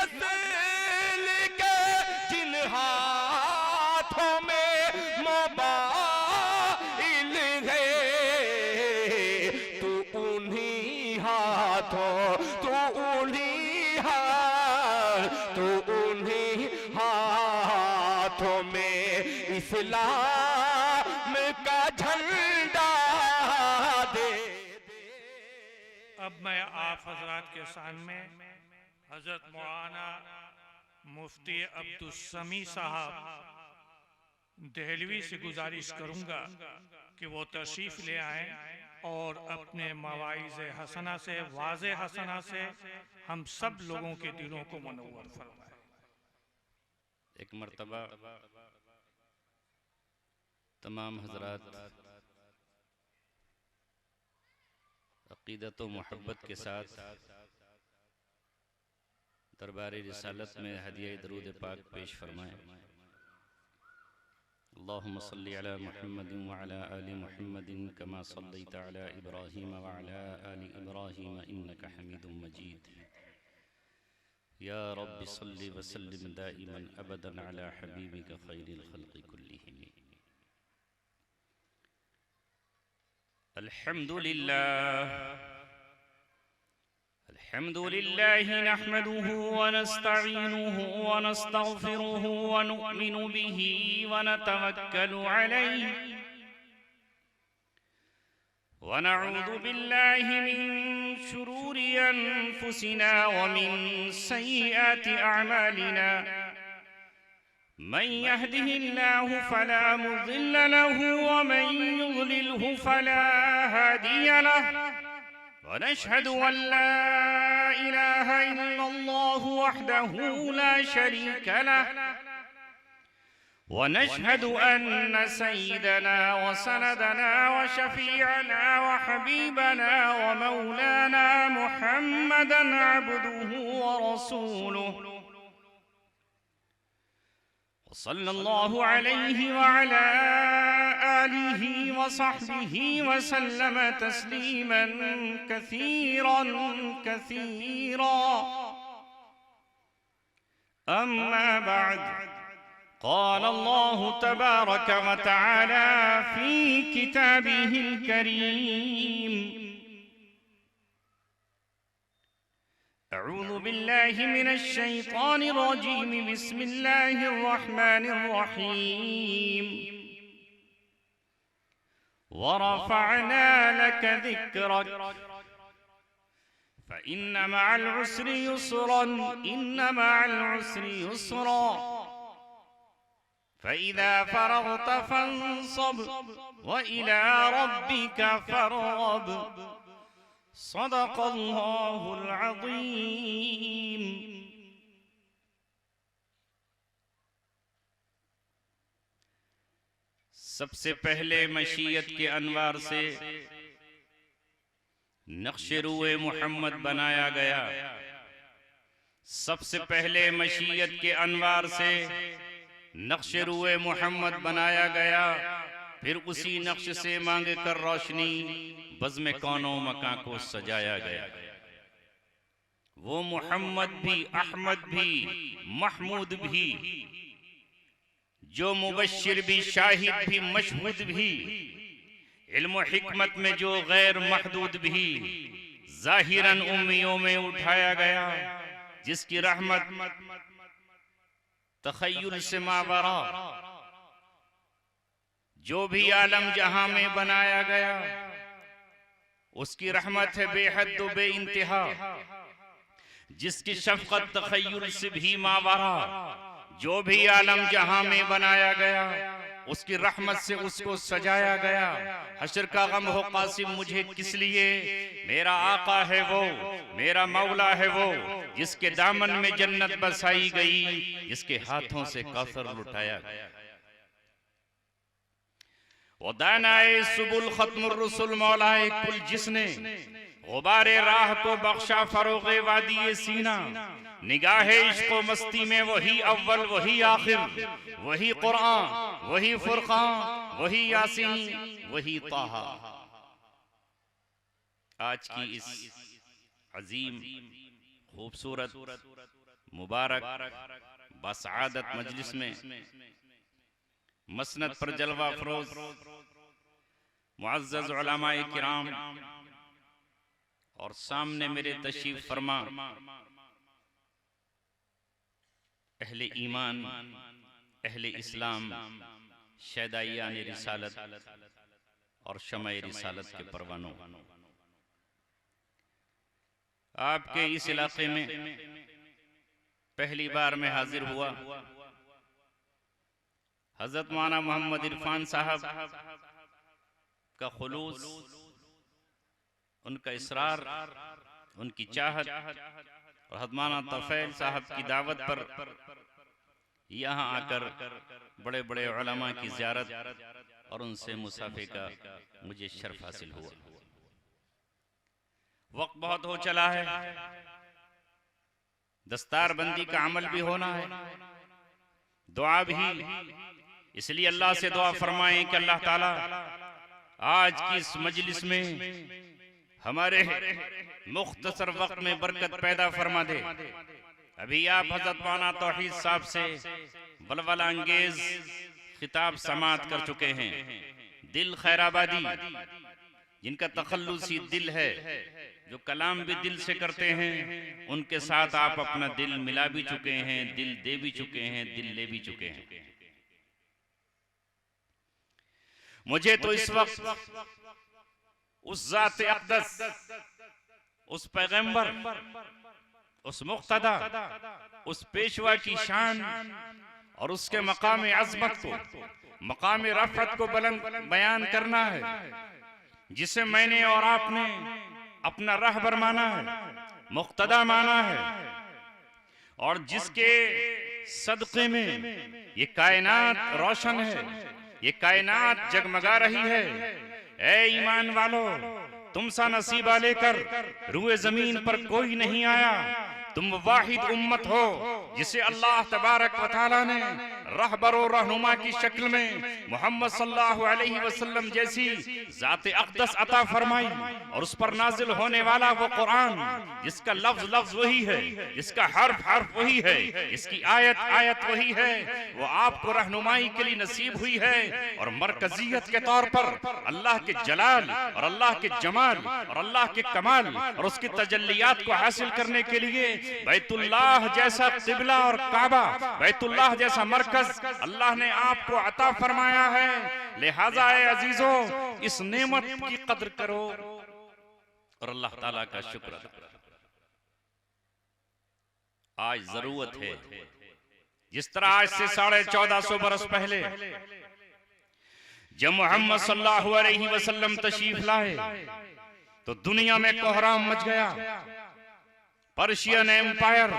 नस्ल के जिन हाथों में मोबाइल है, तू उन्हीं हाथों, तू उन्हीं हाथों में इस्लाम का झंडा दे। अब मैं आप हजरात के सामने हजरत मौलाना मुफ्ती अब्दुस्समी साहब दहलवी से गुजारिश करूंगा कि वो तशरीफ ले आए और अपने मवाइज़ हसना से, वाज़े हसना से हम सब लोगों के दिलों को मुनव्वर फरमाए। एक मर्तबा तमाम हजरात अक़ीदत व मोहब्बत के साथ दरबार रिसालत में हदिया दरूद पाक पेश फरमाएं। अल्लाहुम्मा सल्लि अला मुहम्मदिन व अला आलि मुहम्मदिन कमा सल्लैता अला इब्राहीम व अला आलि इब्राहीम इन्नका हमीदुम मजीद। या रब्बि सल्लि व सल्लिम दाइमन अबदन अला हबीबिका खैरिल खल्क़ि कुल्लिहिम। अल्हम्दुलिल्लाह नहमदुहु व नस्तईनुहु व नस्तगफिरुहु व नु'मिनु बिही व नतवक्कलु अलैहि व नऊज़ु बिल्लाहि मिन शुरूरि अनफुसिना व मिन सय्यिआति अअमालिना। मन यहदिहिल्लाहु फला मुज़िल्ल लहु व मन युज़लिल्हु फला हादिय लहु। व नशहदु अन ला इलाहा इल्लल्लाहु वहदहु ला शरीक लहु व नशहदु अन्न सय्यिदना व सनदना व शफीअना व हबीबना व मौलाना मुहम्मदन अब्दुहु व रसूलुहु सल्लल्लाहु अलैहि व अला आलिहि व सहबिहि व सल्लम तस्लीमन कसीरन कसीरा। अम्मा बाद क़ाल अल्लाहु तबारक व तआला फ़ी किताबिहिल करीम। अऊज़ु बिल्लाहि मिनश शैतानिर रजीम। बिस्मिल्लाहिर रहमानिर रहीम। व रफ़अना लक ज़िक्रक फ़इन्न मअल उसरि युस्रन इन्न मअल उसरि युस्रा फ़इज़ा फ़रग़त फ़ंसब व इला रब्बिक फ़रग़ब। सदक़ल्लाहुल अज़ीम। सबसे पहले मशीयत के अनवार से नक्श-ए-रूए मोहम्मद बनाया गया। सबसे पहले मशीयत के अनवार से नक्श-ए-रूए मोहम्मद बनाया गया। फिर उसी नक्श से मांग कर रोशनी बज़्म कौनो मकां को सजाया गया। वो मोहम्मद भी, अहमद भी, महमूद भी, जो मुबश्शिर भी, शाहिद भी, मशहूद भी, इल्म हिकमत में जो गैर महदूद भी, ज़ाहिरन उम्मियों में उठाया गया, जिसकी रहमत तख़य्युल से मावरा, जो भी आलम जहां में बनाया गया उसकी रहमत है बेहद बे इंतहा, जिसकी शफ़क़त तख़य्युल से भी मावरा, जो भी आलम जहां में बनाया गया उसकी रहमत से उसको सजाया गया। हश्र का गम हो कासिम मुझे किस लिए, मेरा आका है वो, मेरा मौला है वो, जिसके दामन में जन्नत बसाई गई, जिसके हाथों से कौसर लुटाया गया। वो दानाए सुबुल खत्मुर रसूल मौलाए कुल, जिसने गुबारे राह को बख्शा फरोगे वादिये सीना, निगाहे इश्क़ व मस्ती में वही अव्वल वही आखिर, वही कुरान वही फुरकान वही यासीन वही ताहा। आज की इस अजीम खूबसूरत मुबारक बसआदत मजलिस में मसनद पर जलवा फरोज मुअज़्ज़ज़ उलमाए किराम और सामने मेरे तशरीफ फरमा अहले ईमान, अहले इस्लाम, शहदाइयान रिसालत और शमाए रिसालत के परवानों, आपके इस इलाके में पहली बार मैं हाजिर हुआ। हजरत मौलाना मोहम्मद इरफान साहब का खुलूस, उनका इसरार, उनकी चाहत और हज़रत मौलाना तफ़ैल साहब की दावत पर यहाँ आकर बड़े बड़े उलमा की ज़ियारत और उनसे मुसाफे का मुझे शर्फ हासिल हुआ। वक्त बहुत हो चला है, दस्तारबंदी का अमल भी होना है, दुआ भी, इसलिए अल्लाह से दुआ फरमाएं कि अल्लाह ताला आज की इस मजलिस में हमारे मुख्तसर वक्त में बरकत पैदा फरमा दे। अभी आप हज़रत मौलाना तौहीद साहब से बलवला अंगेज खिताब समाअत कर चुके हैं। दिल खैराबादी, जिनका तखल्लुसी दिल है, जो कलाम भी दिल से करते हैं, उनके साथ आप अपना दिल मिला भी चुके हैं, दिल दे भी चुके हैं, दिल ले भी चुके हैं। मुझे तो इस वक्त उस ज़ात अक़दस, उस पैगंबर, उस मुक़्तदा, उस पेशवा की शान और उसके मकाम अज़मत को, मकाम रफ़अत को बुलंद बयान करना है, जिसे मैंने और आपने अपना रहबर माना है, मुक़्तदा माना है, और जिसके सदक़े में ये कायनात रोशन है, ये कायनात जगमगा रही है। ऐ ईमान वालों, तुम सा नसीबा लेकर रूए जमीन पर कोई नहीं आया। तुम वाहिद उम्मत हो जिसे अल्लाह तबारक व तआला ने रहबर और रहनुमा की शक्ल में मोहम्मद सल्लल्लाहु अलैहि वसल्लम जैसी ज़ात अक़दस अता फरमाई, और उस पर नाजिल होने वाला वो कुरान, जिसका लफ्ज लफ्ज वही है, जिसका हर्फ हर्फ वही है, इसकी आयत आयत वही है, वो आपको रहनुमाई के लिए नसीब हुई है। और मरकजियत के तौर पर अल्लाह के जलाल और अल्लाह के जमाल और अल्लाह के कमाल और उसकी तजल्लियात को हासिल करने के लिए बैतुल्लाह जैसा क़िबला और काबा, बैतुल्लाह जैसा मरकज अल्लाह ने आपको अता फरमाया है। लिहाजा ए अजीजो, इस नेमत की कद्र करो और अल्लाह ताला का शुक्र अदा करो। आज जरूरत है, जिस तरह आज से 1450 बरस पहले जब मोहम्मद सल्लल्लाहु अलैहि वसल्लम तशरीफ लाए तो दुनिया में कोहराम मच गया। पर्शियन एम्पायर,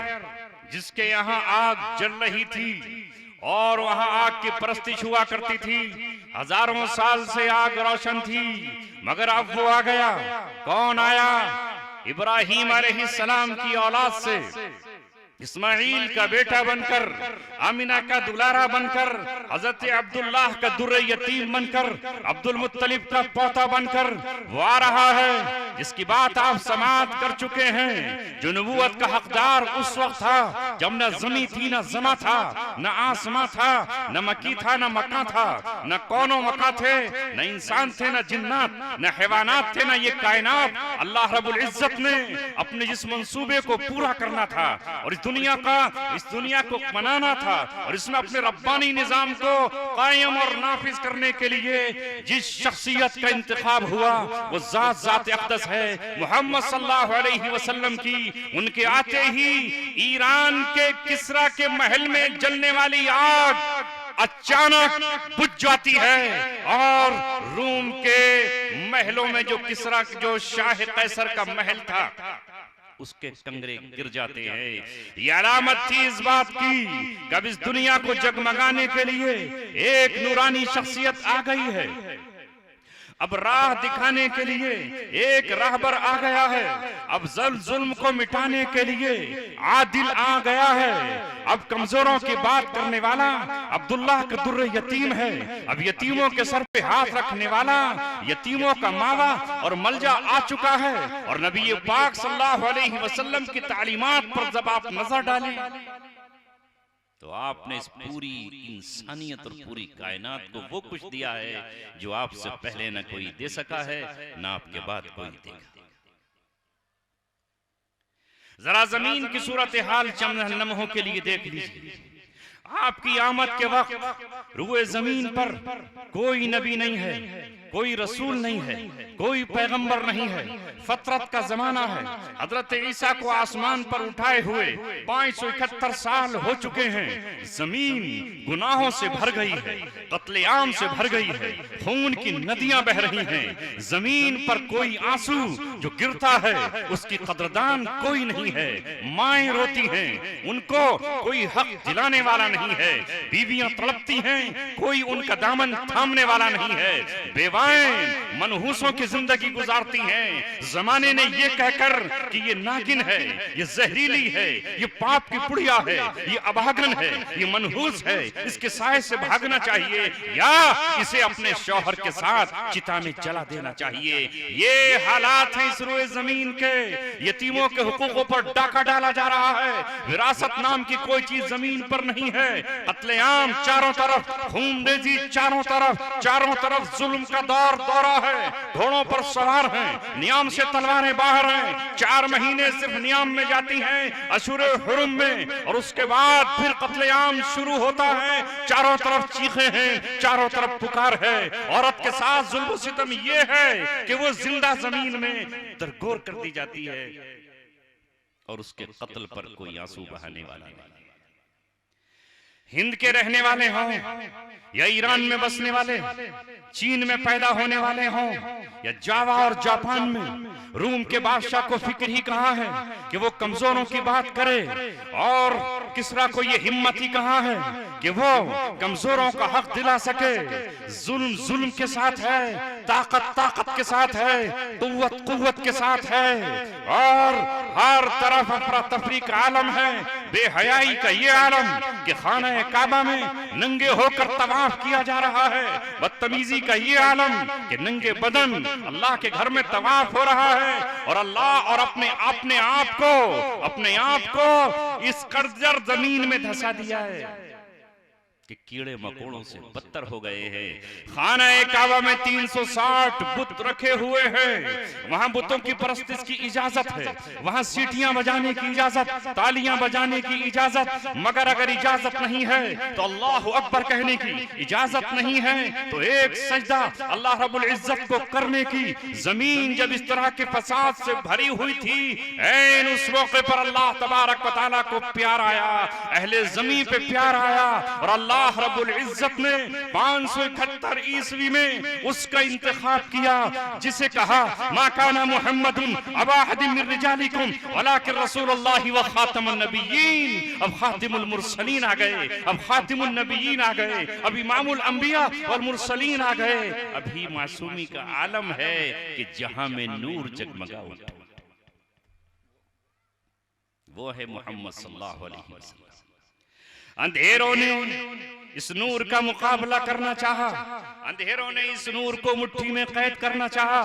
जिसके यहाँ आग जल रही थी और वहां आग की परस्तिश हुआ करती थी, हजारों साल से आग रोशन थी, मगर अब वो आ गया। कौन आया? इब्राहीम अलैहिस्सलाम की औलाद से, इस्माइल का बेटा बनकर, आमिना का दुलारा बनकर, हजरत अब्दुल्लाह का दुर्रे यतीम बनकर, अब्दुल मुत्तलिब का पोता बनकर वो आ रहा है, जिसकी बात आप समाअत कर चुके हैं। जो नबूवत का हकदार उस वक्त था जब न ज़मी थी, न ज़मा था, न आसमां था, न मकी था, न मका था, न कौनो मका थे, न इंसान थे, न जिन्नात, न हैवानात थे, न ये कायनात। अल्लाह रब्बुल इज्जत ने अपने जिस मंसूबे को पूरा करना था और इस दुनिया को बनाना था और इसमें अपने रब्बानी निजाम को कायम और नाफिज करने के लिए जिस शख्सियत का इंतखाब हुआ वो ज़ात अक़दस है, मोहम्मद सल्लल्लाहु अलैहि वसल्लम की। उनके आते ही ईरान के किस्रा के महल में जलने वाली आग अचानक बुझ जाती है और रूम के महलों में जो किस्रा, जो शाह कैसर का महल था, उसके कंगरे गिर जाते हैं। ये अलामत थी इस बात की कि अब इस दुनिया को जगमगाने के लिए एक नूरानी शख्सियत आ गई है। अब राह दिखाने के लिए एक राहबर आ गया है। अब जुल्म को मिटाने के लिए आदिल आ गया है। अब कमजोरों की बात करने वाला अब्दुल्लाह का दुर्रे यतीम है। अब यतीमों के सर पे हाथ रखने वाला, यतीमों का मावा और मलजा आ चुका है। और नबी पाक सल्लल्लाहु अलैहि वसल्लम की तालीमात पर जब आप नजर डालें तो आपने इस पूरी इंसानियत और पूरी कायनात को वो कुछ दिया है जो आपसे पहले न कोई दे सका है, ना आपके बाद कोई देगा। जरा जमीन की सूरत हाल चंद लम्हों के लिए देख लीजिए। आपकी आमद के वक्त रुए जमीन पर कोई नबी नहीं है, कोई रसूल नहीं है, कोई पैगंबर नहीं है, फतरत का जमाना है। हजरत ईसा को आसमान पर उठाए हुए 571 साल हो चुके हैं। जमीन गुनाहों से भर गई है, कत्लेआम से भर गई है, खून की नदियां बह रही हैं। जमीन पर कोई आंसू जो गिरता है उसकी कदरदान कोई नहीं है। माएं रोती हैं, उनको कोई हक दिलाने वाला नहीं है। बीवियां तड़पती हैं, कोई उनका दामन थामने वाला नहीं है। बेवाएं मनहूसों की जिंदगी गुजारती हैं। जमाने ने ये कहकर कि ये नागिन है, ये जहरीली है, ये पाप की पुड़िया है, ये अभागन है, ये मनहूस है, इसके साए से भागना चाहिए या इसे अपने शौहर के साथ चिता में जला देना चाहिए। ये हालात हैं इस रोए जमीन के। यतीमों के हुकूकों पर डाका डाला जा रहा है। विरासत नाम की कोई चीज जमीन पर नहीं है। कत्लेआम चारों तरफ, खूनरेजी चारों तरफ जुल्म का दौरा है। घोड़ों पर सवार हैं, नियाम से तलवारें बाहर हैं। 4 महीने सिर्फ नियाम में जाती हैं, अशूरे हुरुम में, और उसके बाद फिर कत्लेआम शुरू होता है। चारों तरफ चीखें हैं, चारों तरफ पुकार है। औरत के साथ जुल्म सितम ये है कि वो जिंदा जमीन में दरगोर कर दी जाती है और उसके कत्ल पर कोई आंसू बहाने वाला नहीं। हिंद के रहने वाले हों या ईरान में बसने वाले, चीन में पैदा होने वाले हों या जावा और जापान में, रूम के बादशाह को फिक्र ही कहाँ है कि वो कमजोरों की बात करे, और किसरा को ये हिम्मत ही कहाँ है कि वो कमजोरों का हक दिला सके। जुल्म के साथ है, ताकत के साथ है, कुव्वत के साथ है, और हर तरफ अफरा तफरी का आलम है। बेहयाई का ये आलम कि खाना काबा में नंगे होकर तवाफ किया जा रहा है। बदतमीजी का ये आलम कि नंगे बदन अल्लाह के घर में तवाफ हो रहा है, और अल्लाह और अपने आप को इस कर्जर जमीन में धंसा दिया है कि कीड़े मकोड़ों से बदतर हो गए हैं। खाना काबा में 360 बुत रखे हुए हैं। वहां बुतों की परस्तिश की इजाजत है, वहां सीटियां बजाने की इजाजत, तालियां बजाने की इजाजत, मगर अगर इजाजत नहीं है तो अल्लाह अकबर कहने की इजाजत नहीं है, तो एक सजदा अल्लाह रब्बुल इज्जत को करने की। जमीन जब इस तरह के फसाद से भरी हुई थी, ऐन उस मौके पर अल्लाह तबारक व तआला को प्यार आया, अहले जमीन पे प्यार आया, और अल्लाह रब्बुल इज्जत ने 571 ईस्वी में उसका इंतखाब किया, जिसे कहा मा काना मुहम्मदुन अबा अहदिन मिन रिजालिकुम वलाकिन रसूलुल्लाह व खातमुन नबिय्यीन। अब खातिमुल मुरसलीन आ गए, अब खातिमुन नबिय्यीन आ गए, अब इमामुल अंबिया वल मुरसलीन आ गए। अभी मासूमी का आलम है कि जहां में नूर जगमगा उठा, वो है मोहम्मद सल्लल्लाहु अलैहि वसल्लम। अंधेरों ने इस नूर का मुकाबला करना चाहा, अंधेरों ने इस नूर को मुट्ठी में कैद करना चाहा,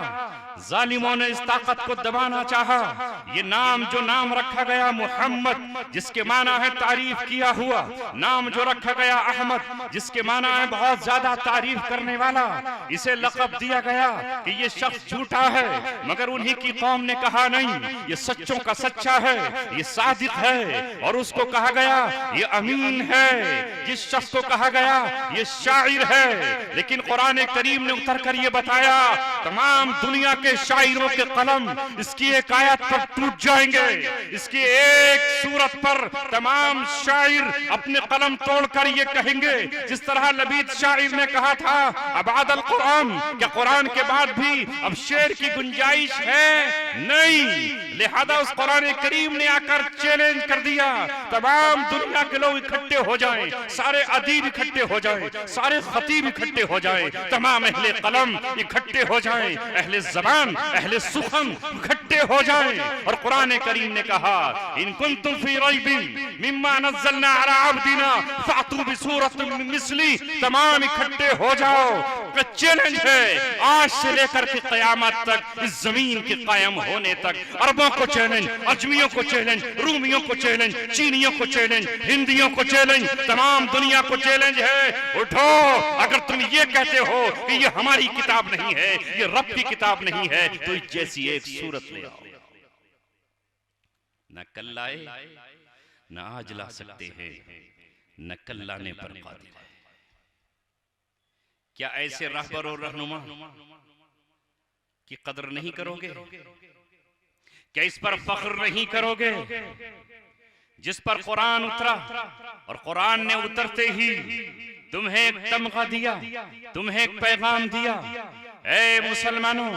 जालिमों ने इस ताकत को दबाना चाहा। ये नाम जो नाम रखा गया मोहम्मद, जिसके माना है तारीफ किया हुआ, नाम जो रखा गया अहमद, जिसके माना है बहुत ज्यादा तारीफ करने वाला, इसे लक़ब दिया गया कि ये शख्स झूठा है, मगर उन्हीं की कौम ने कहा नहीं, ये सच्चों का सच्चा है, ये सादिक है। और उसको कहा गया ये अमीन है। जिस शख्स को कहा गया ये शायर है, लेकिन कुरान करीम ने उतर कर ये बताया तमाम दुनिया के शायरों के कलम इसकी एक आयत पर टूट जाएंगे, इसकी एक सूरत पर तमाम शायर अपने कलम तोड़कर ये कहेंगे, जिस तरह लबीद शायर ने कहा था अबादल कुरान, क्या कुरान के बाद भी अब शेर की गुंजाइश है? नहीं। लिहाजा उस कुरान करीम ने आकर चैलेंज कर दिया तमाम दुनिया के लोग इकट्ठे हो जाएं, सारे अदीब इकट्ठे हो जाएं, सारे खतीब इकट्ठे हो जाएं, तमाम अहले कलम इकट्ठे हो जाएं, अहले जबान अहले सुखन इकट्ठे हो जाएं। और कुरान करीम ने कहा इन कुंतुम फी रैबिन मिम्मा नज़्ज़लना अला अब्दिना फातू बिसूरतिन मिन मिस्ली, तमाम इकट्ठे हो जाओ, का चैलेंज है आज से लेकर के क़यामत तक, इस जमीन के कायम होने तक। अरबों को चैलेंज, अजमियों को चैलेंज, रूमियों को चैलेंज, चीनियों को चैलेंज, हिंदियों को चैलेंज, तमाम दुनिया को चैलेंज है। उठो, अगर तुम ये कहते हो कि ये हमारी किताब नहीं है, ये रब की किताब नहीं है, तो इस जैसी एक सूरत ले आओ। न कल लाए न आज ला सकते हैं, न कल लाने पर कादिर है। क्या ऐसे रहबर और रहनुमा की कदर नहीं करोगे? क्या इस पर फख्र नहीं करोगे जिस पर कुरान उतरा और कुरान ने उतरते ही तुम्हें एक तमगा दिया, तुम्हें एक पैगाम दिया? ऐ मुसलमानों,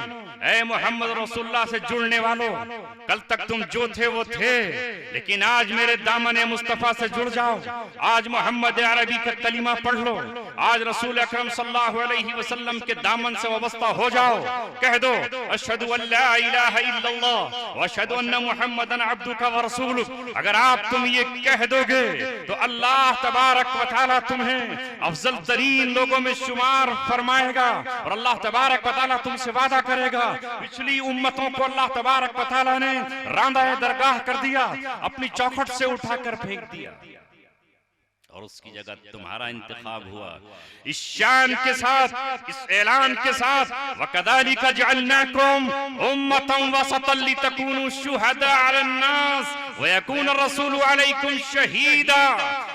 ऐ मोहम्मद रसूलुल्लाह से जुड़ने वालों, कल तक तुम जो थे वो थे, लेकिन आज मेरे दामन मुस्तफा से जुड़ जाओ। आज मोहम्मद अरबी का कलीमा पढ़ लो, आज रसूल अकरम सल्लल्लाहु अलैहि वसल्लम के दामन से वाबस्ता हो जाओ। कह दो अशहदु अल्ला इलाहा इल्लल्लाह व अशहदु अन्ना मुहम्मदन अब्दुका व रसूलुक। अगर आप तुम ये कह दोगे तो अल्लाह तबारक व तआला तुम्हें अफजल तरीन लोगों में शुमार फरमाएगा और अल्लाह तबारक व तआला तुमसे वादा करेगा। पिछली उम्मतों को अल्लाह तबारक व तआला ने रांदा दरगाह कर दिया, अपनी चौखट से उठाकर फेंक दिया और उसकी जगह तुम्हारा इंतखाब हुआ। इस शान के साथ, इस ऐलान के साथ, वकदालिका जअलनाकुम उम्मतन वसतन लितकूनु शुहदा अलन्नास व यकून रसूलु अलैकुम शहीदा।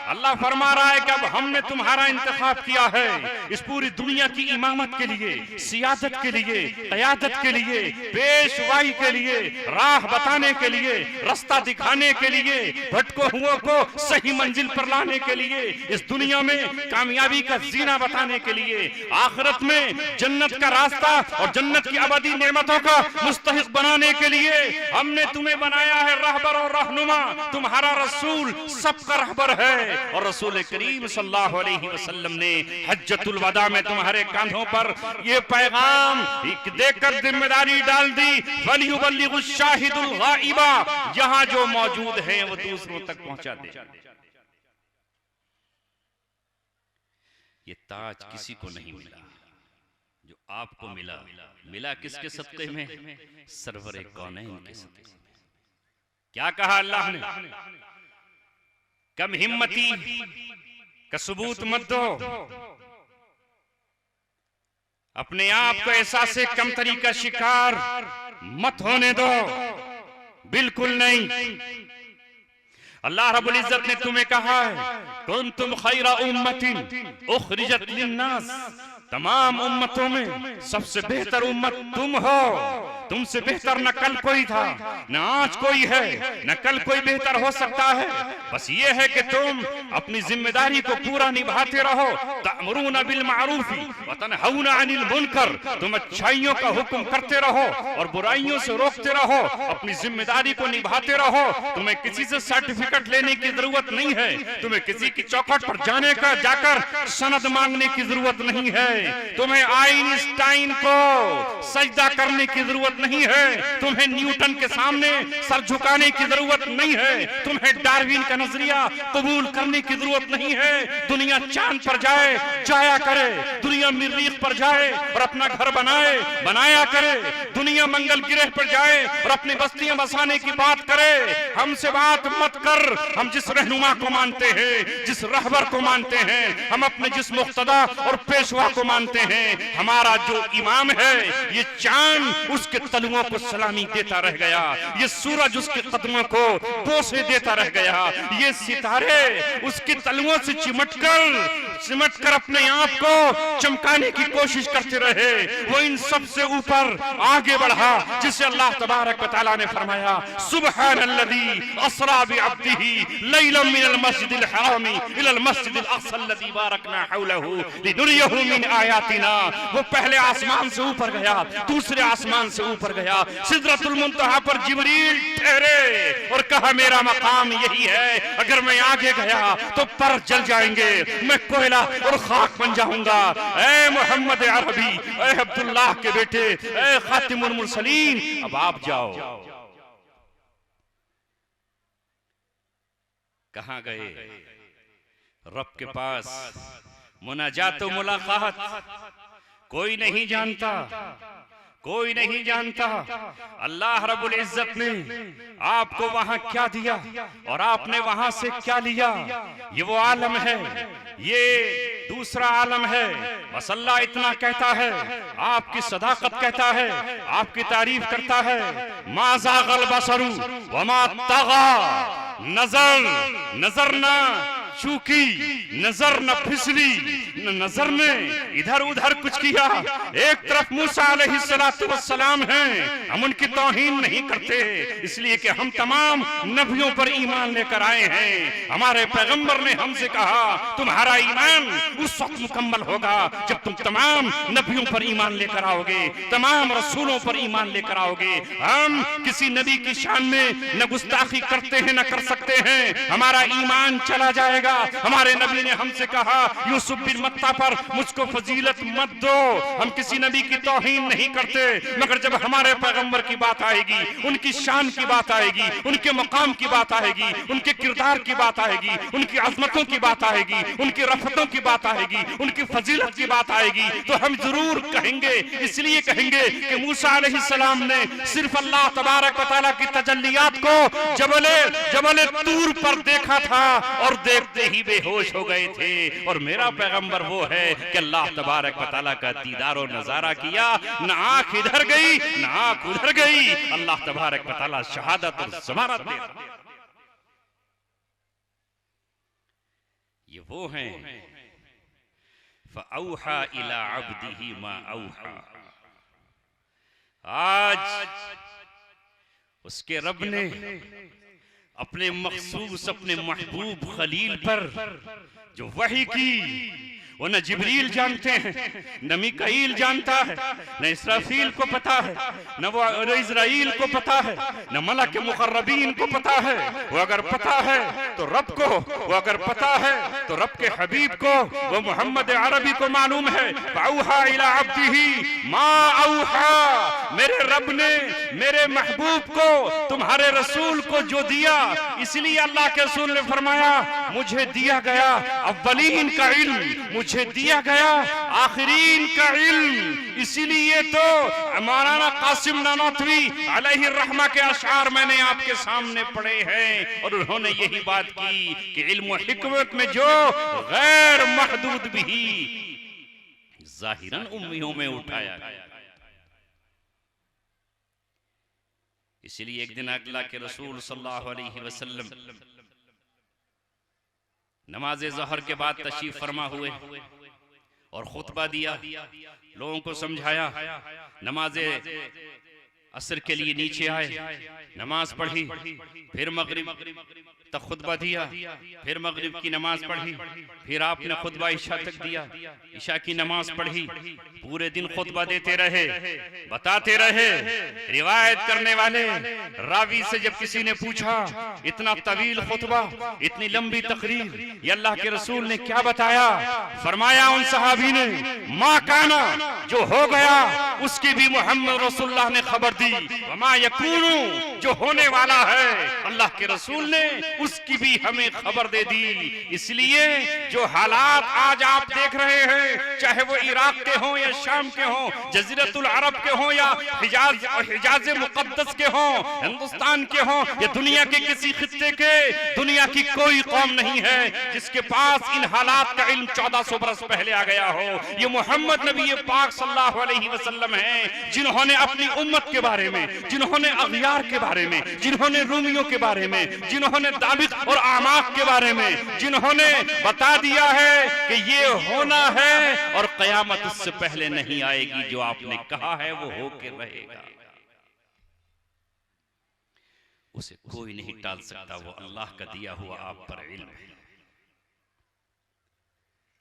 अल्लाह फरमा रहा है कि अब हमने तुम्हारा इंतखाब किया है इस पूरी दुनिया की इमामत के लिए, सियादत के लिए, क़यादत के लिए, पेशवाई के लिए, राह बताने के लिए, रास्ता दिखाने के लिए, भटको हुओं को सही मंजिल पर लाने के लिए, इस दुनिया में कामयाबी का जीना बताने के लिए, आखिरत में जन्नत का रास्ता और जन्नत की अबदी नेमतों का मुस्तहिक बनाने के लिए हमने तुम्हें बनाया है रहबर और रहनुमा। तुम्हारा रसूल सबका रहबर है और रसूल करीम सल्लल्लाहु अलैहि वसल्लम ने हज्जतुल वदा में तुम्हारे कांधों पर ये पैगाम देकर जिम्मेदारी डाल दी, वलियुबल्लिगु शाहिदुल गाइबा, जहां जो मौजूद है वो दूसरों तक पहुंचा दे। ये ताज किसी को नहीं मिला जो आपको मिला। मिला किसके सदक़े में? सरवरे कौनैन के सदक़े में। क्या कहा अल्लाह ने? कम हिम्मती का सबूत मत दो, अपने आप को एहसास से कमतरी का शिकार मत होने दो, बिल्कुल नहीं। अल्लाह रब्बुल इज्जत ने तुम्हें कहा है कुंतुम खैरा उम्मतिन उखरिजत लिन्नास, तमाम उम्मतों में सबसे बेहतर उम्मत तुम हो। तुमसे बेहतर न कल कोई था, न आज कोई है, न कल कोई बेहतर हो सकता है। बस ये है कि तुम अपनी जिम्मेदारी को पूरा निभाते रहो। तअमुरूना बिल मारूफी व तनहौना अनिल मुनकर, तुम अच्छाइयों का हुक्म करते रहो और बुराइयों से रोकते रहो। अपनी जिम्मेदारी को निभाते रहो। तुम्हें किसी से सर्टिफिकेट लेने की जरूरत नहीं है, तुम्हें किसी की चौखट पर जाने का जाकर सनद मांगने की जरूरत नहीं है, तुम्हें आइंस्टाइन को सजदा करने की जरूरत नहीं है, तुम्हें न्यूटन के सामने सर झुकाने की जरूरत नहीं है, तुम्हें डार्विन का नजरिया कबूल करने की जरूरत नहीं है। दुनिया चांद पर जाए, जाया करे, दुनिया मरीख पर जाए और अपना घर बनाए, बनाया करे, दुनिया मंगल ग्रह पर जाए और अपनी बस्तियां बसाने की बात करे। हमसे बात मत कर। हम जिस रहनुमा को मानते हैं, जिस रहबर को मानते हैं, हम अपने जिस मुक्तदा और पेशवा को मानते हैं, हमारा जो इमाम है, ये चांद उसके तलुओं को सलामी देता रह गया, ये सूरज उसके कदमों को बोसे देता रह गया, ये सितारे उसके तलुओं से चिमटकर अपने आप को चमकाने की कोशिश करते रहे। वो इन सब से ऊपर आगे बढ़ा, जिसे अल्लाह तबारक व तआला ने फरमाया सुब्हानल्लज़ी असरा बिअब्दिही लैलन मिनल मस्जिदिल हरामी इलल मस्जिदिल अक़सा अल्लज़ी बारकना हौलहू लिनुरियहू मिन आयातिना। वो पहले आसमान से ऊपर गया, दूसरे आसमान से ऊपर गया, सिदरतुल मुंतहा पर जिब्रील ठहरे और कहा मेरा मकाम यही है, अगर मैं आगे गया तो पर जल जाएंगे, मैं कोयला और खाक बन जाऊंगा। ऐ मोहम्मद अरबी, ऐ अब्दुल्लाह के बेटे, ऐ खातिमुल मुरसलीन, अब आप जाओ। कहां गए? रब के पास मुनाजात मुलाकात, कोई नहीं जानता, कोई नहीं जानता। अल्लाह रब्बुल इज्जत ने आपको वहां क्या दिया और आपने वहां से क्या लिया, ये वो आलम है, ये दूसरा आलम है। बस अल्लाह इतना कहता है, आपकी सदाकत कहता है, आपकी तारीफ करता है। मा ज़ाग़ल बसरु वमा तग़ा, नजर ना चूकी, नजर न फिसली, नजर ने इधर उधर कुछ किया। एक तरफ मूसा अलैहिस्सलातु वस्सलाम हैं, हम उनकी तौहीन नहीं करते, इसलिए कि हम तमाम नबियों पर ईमान लेकर आए हैं। हमारे पैगंबर ने हमसे कहा तुम्हारा ईमान उस वक्त मुकम्मल होगा जब तुम तमाम नबियों पर ईमान लेकर आओगे, तमाम रसूलों पर ईमान लेकर आओगे। हम किसी नबी की शान में न गुस्ताखी करते हैं न कर सकते हैं, हमारा ईमान चला जाएगा। हमारे नबी ने हमसे कहा यूसुफ बिन मत्ता पर मुझको फजीलत मत दो। हम किसी नबी की तौहीन नहीं करते, मगर जब हमारे पैगंबर की बात आएगी, उनकी शान की बात आएगी, उनके मकाम की बात आएगी, उनके किरदार की बात आएगी, उनकी अजमतों की बात आएगी, उनकी रफ़तों की बात आएगी, उनकी फजीलत की बात आएगी, तो हम जरूर कहेंगे। इसलिए कहेंगे कि मूसा अलैहिस्सलाम ने सिर्फ अल्लाह तबारक व तआला की तजल्लियात को जबल तूर पर देखा था और देखते ही बेहोश हो गए थे। और मेरा पैगंबर वो है कि अल्लाह तबारक व तआला का दीदार और नजारा किया, न आंख इधर गई न आंख उधर गई, अल्लाह तबारक व तआला शहादत और ज़मानत दे रहा। ये वो हैं फ़अौहा इला अब्दिही मा औहा। आज उसके रब ने अपने मखसूस अपने महबूब खलील पर जो वही की, वो न जिब्रील जानते हैं, न मीकाईल जानता है, न इसराफील को पता है, न वो इज़राइल को पता है, न मलक मुक़र्रबीन को पता है। वो अगर पता है तो रब को, वो अगर पता है तो रब के हबीब को, वो मोहम्मद अरबी को मालूम है। फ़अौहा इला अब्दिही मा औहा, मेरे रब ने मेरे महबूब को, तुम्हारे रसूल को जो दिया, इसलिए अल्लाह के रसूल ने फरमाया मुझे दिया गया अव्वलीन का इल्म, मुझे दिया गया आखिरीन का इल्म। इसीलिए तो मौलाना कासिम नानोतवी अलैहि रहमा के अशआर मैंने आपके सामने पढ़े हैं, और उन्होंने यही बात की कि इल्म और हिकमत में जो गैर महदूद भी ज़ाहिरन उम्मियों में उठाया गया। इसलिए एक दिन अल्लाह के रसूल सल्लल्लाहु अलैहि वसल्लम नमाज ज़हर के बाद तशरीफ फरमा हुए और खुतबा दिया, लोगों को समझाया। नमाज असर के लिए नीचे आए, नमाज पढ़ी, फिर मगरिब तक खुतबा दिया, फिर मगरिब की नमाज पढ़ी, फिर आपने खुतबा इशा तक दिया, इशा की नमाज पढ़ी, पूरे दिन खुतबा देते रहे, बताते रहे। रिवायत करने वाले रावी से जब किसी ने पूछा इतना तवील खुतबा, इतनी लंबी तकरीर, ये अल्लाह के रसूल ने क्या बताया? फरमाया उन सहाबी ने मा काना, जो हो गया उसकी भी मोहम्मद रसूलुल्लाह ने खबर दी, वमा यकूनु, जो होने वाला है अल्लाह के रसूल ने उसकी भी हमें खबर दे दी। इसलिए जो हालात आज आप देख रहे हैं, चाहे वो इराक के हों या शाम के हों, जजीरतुल अरब के हों या हिजाज मुकद्दस के हों, हिंदुस्तान के हों या दुनिया के किसी खित्ते के, दुनिया की कोई कौम नहीं है जिसके पास इन हालात का इल्म 1400 बरस पहले आ गया हो। ये मोहम्मद नबी पाक सल्लल्लाहु अलैहि वसल्लम हैं, जिन्होंने अपनी उम्मत के बारे में, जिन्होंने अगयार के बारे में, जिन्होंने रूमियों के बारे में, जिन्होंने दाबित और आमाक के बारे में, जिन्होंने बता दिया है कि ये होना है और कयामत उससे पहले नहीं आएगी। जो आपने कहा है वो होके रहेगा, उसे कोई नहीं टाल सकता। वो अल्लाह का दिया हुआ आप पर इल्म है।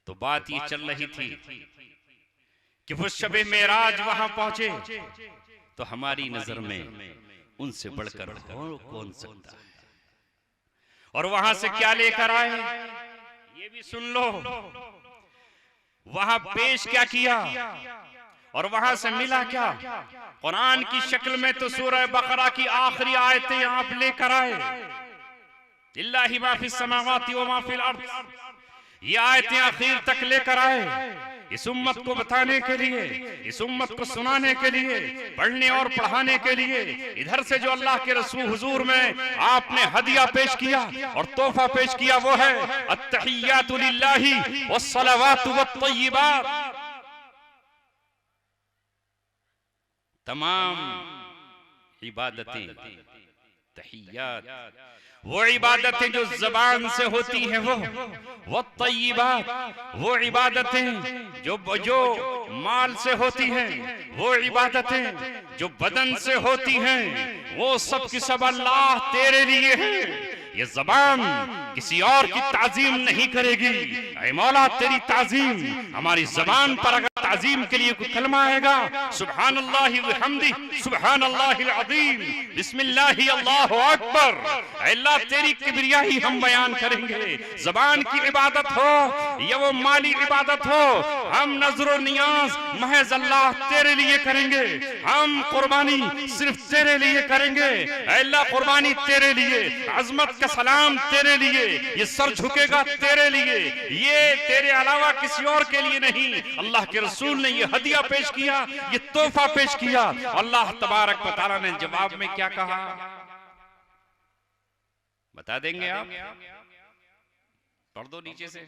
तो बात ये चल रही थी कि वो शबे मेराज वहां पहुंचे, तो हमारी नजर में उनसे बढ़कर और कौन सकता है, और वहां से क्या लेकर आए ये भी सुन लो। वहां पेश क्या किया और वहां से मिला क्या? कुरान की शक्ल में तो सूरह बकरा की आखिरी आयतें आप लेकर आए, लिल्लाहि मा फिस समावाति व मा फिल अर्द, ये आयतें आखिर तक लेकर आए इस उम्मत को बताने के लिए, इस उम्मत को सुनाने के लिए, पढ़ने और पढ़ाने के लिए। इधर से जो अल्लाह के रसूल हुजूर में आपने हदिया पेश किया और तोहफा पेश किया वो है अत्तहियातु लिल्लाहि वस्सलावातु वत्तय्यिबात। तमाम इबादतें, तहियात, वो इबादतें जो ज़बान से होती हैं वो तय्यिबात, वो इबादतें जो माल से होती हैं, वो इबादतें जो बदन से होती हैं, वो सब की सब अल्लाह तेरे लिए है। ये ज़बान किसी और की ताजीम नहीं करेगी। ऐ मौला तेरी ताजीम, हमारी ज़बान पर अगर ताजीम के लिए कोई कलमा आएगा, सुब्हानल्लाहि व हम्दी सुब्हानल्लाहिल अज़ीम बिस्मिल्लाहि अल्लाहु अकबर, अल्लाह तेरी किबरियाई हम बयान करेंगे। ज़बान की इबादत हो या वो माली इबादत हो, हम नजर और नियाज महज अल्लाह तेरे लिए करेंगे। हम कुर्बानी सिर्फ तेरे लिए करेंगे। अल्लाह कुर्बानी तेरे लिए, अजमत का सलाम तेरे लिए, ये सर झुकेगा तेरे लिए, ये तेरे अलावा किसी और के लिए नहीं। अल्लाह के रसूल ने ये हदिया पेश किया, ये तोहफा पेश किया। अल्लाह तबारक व तआला ने जवाब में क्या कहा बता देंगे आप? पढ़ दो नीचे से,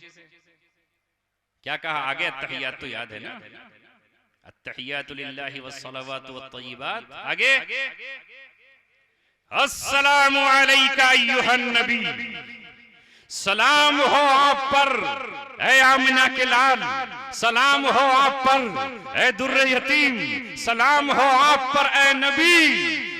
क्या कहा आगे? अत्तहियात तो याद है ना, अत्तहियातु लिल्लाहि वस्सलावातु वत्तय्यिबात। आगे अस्सलामु अलैका अय्युहन नबी, सलाम हो आप पर ऐ आमिना के लाल, सलाम हो आप पर ऐ दुर्रे यतीम, सलाम हो आप पर ऐ नबी,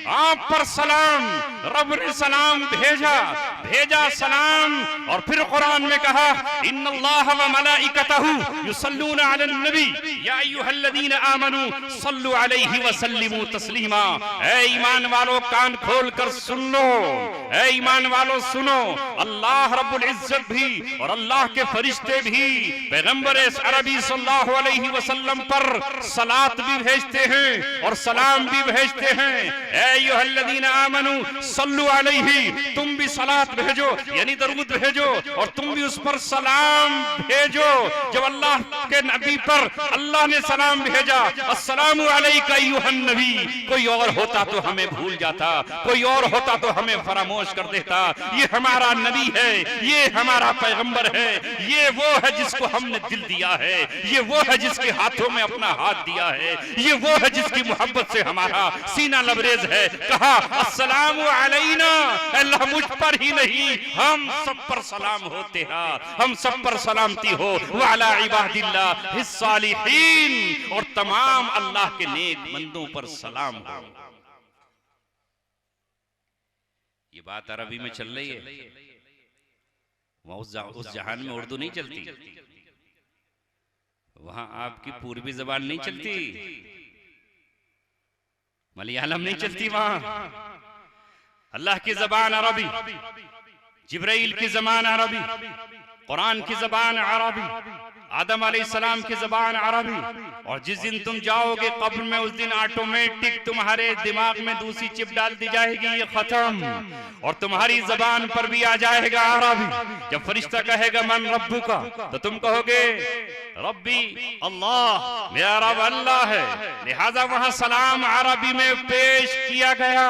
आप पर सलाम। रब ने सलाम भेजा सलाम। और फिर कुरान में कहा इन्नल्लाह व मलाइकतहु युसल्लूना अलन नबी या अय्युहल्लज़ीना आमनू सल्लु अलैहि व सल्लिमू तस्लीमा। ऐ ईमान वालों कान खोल कर सुन लो, ऐ ईमान वालों सुनो, अल्लाह रब्बुल इज्जत भी और अल्लाह के फरिश्ते भी पैगंबर अरबी सल्लल्लाहु अलैहि वसल्लम पर सलात भी भेजते हैं और सलाम भी भेजते हैं। अय्युहल्लज़ीना आमनू सल्लु अलैहि, तुम भी सलात भेजो यानी दरूद भेजो और तुम भी उस पर सलाम भेजो। जब अल्लाह के नबी पर अल्लाह ने सलाम भेजा, अस्सलामु अलैका अय्युहन नबी, कोई और होता तो हमें भूल जाता, कोई और होता तो हमें फरामोश कर देता। ये हमारा नबी है, ये हमारा पैगंबर है, ये वो है जिसको हमने दिल दिया है, ये वो है जिसके हाथों में अपना हाथ दिया है, ये वो है जिसकी मोहब्बत से हमारा सीना लबरेज है। कहा अस्सलामु अलैना, अल्लाह मुझ पर ही नहीं हम सब पर सलाम होते हैं, हम सब पर सलामती हो। वाला इबादिल्लाह हिस्सालिहीन, और तमाम अल्लाह के नेक बंदों पर सलाम हो। ये बात अरबी में चल रही है, वहां उस जहान में उर्दू नहीं चलती, वहां आपकी पूर्वी जबान नहीं चलती, मलयालम नहीं चलती, वहां अल्लाह की जबान अरबी, जिब्राइल की जबान अरबी, कुरान की जबान अरबी, आदम अलैहिस्सलाम की जबान अरबी। और जिस दिन तुम जाओगे कब्र में, उस दिन ऑटोमेटिक तुम्हारे दिमाग में दूसरी चिप डाल दी जाएगी, ये खत्म, और तुम्हारी जबान पर भी आ जाएगा अरबी। जब फरिश्ता कहेगा मन रब्बुका, तो तुम कहोगे रब्बी अल्लाह, मेरा रब अल्लाह है। लिहाजा वहां सलाम अरबी में पेश किया गया।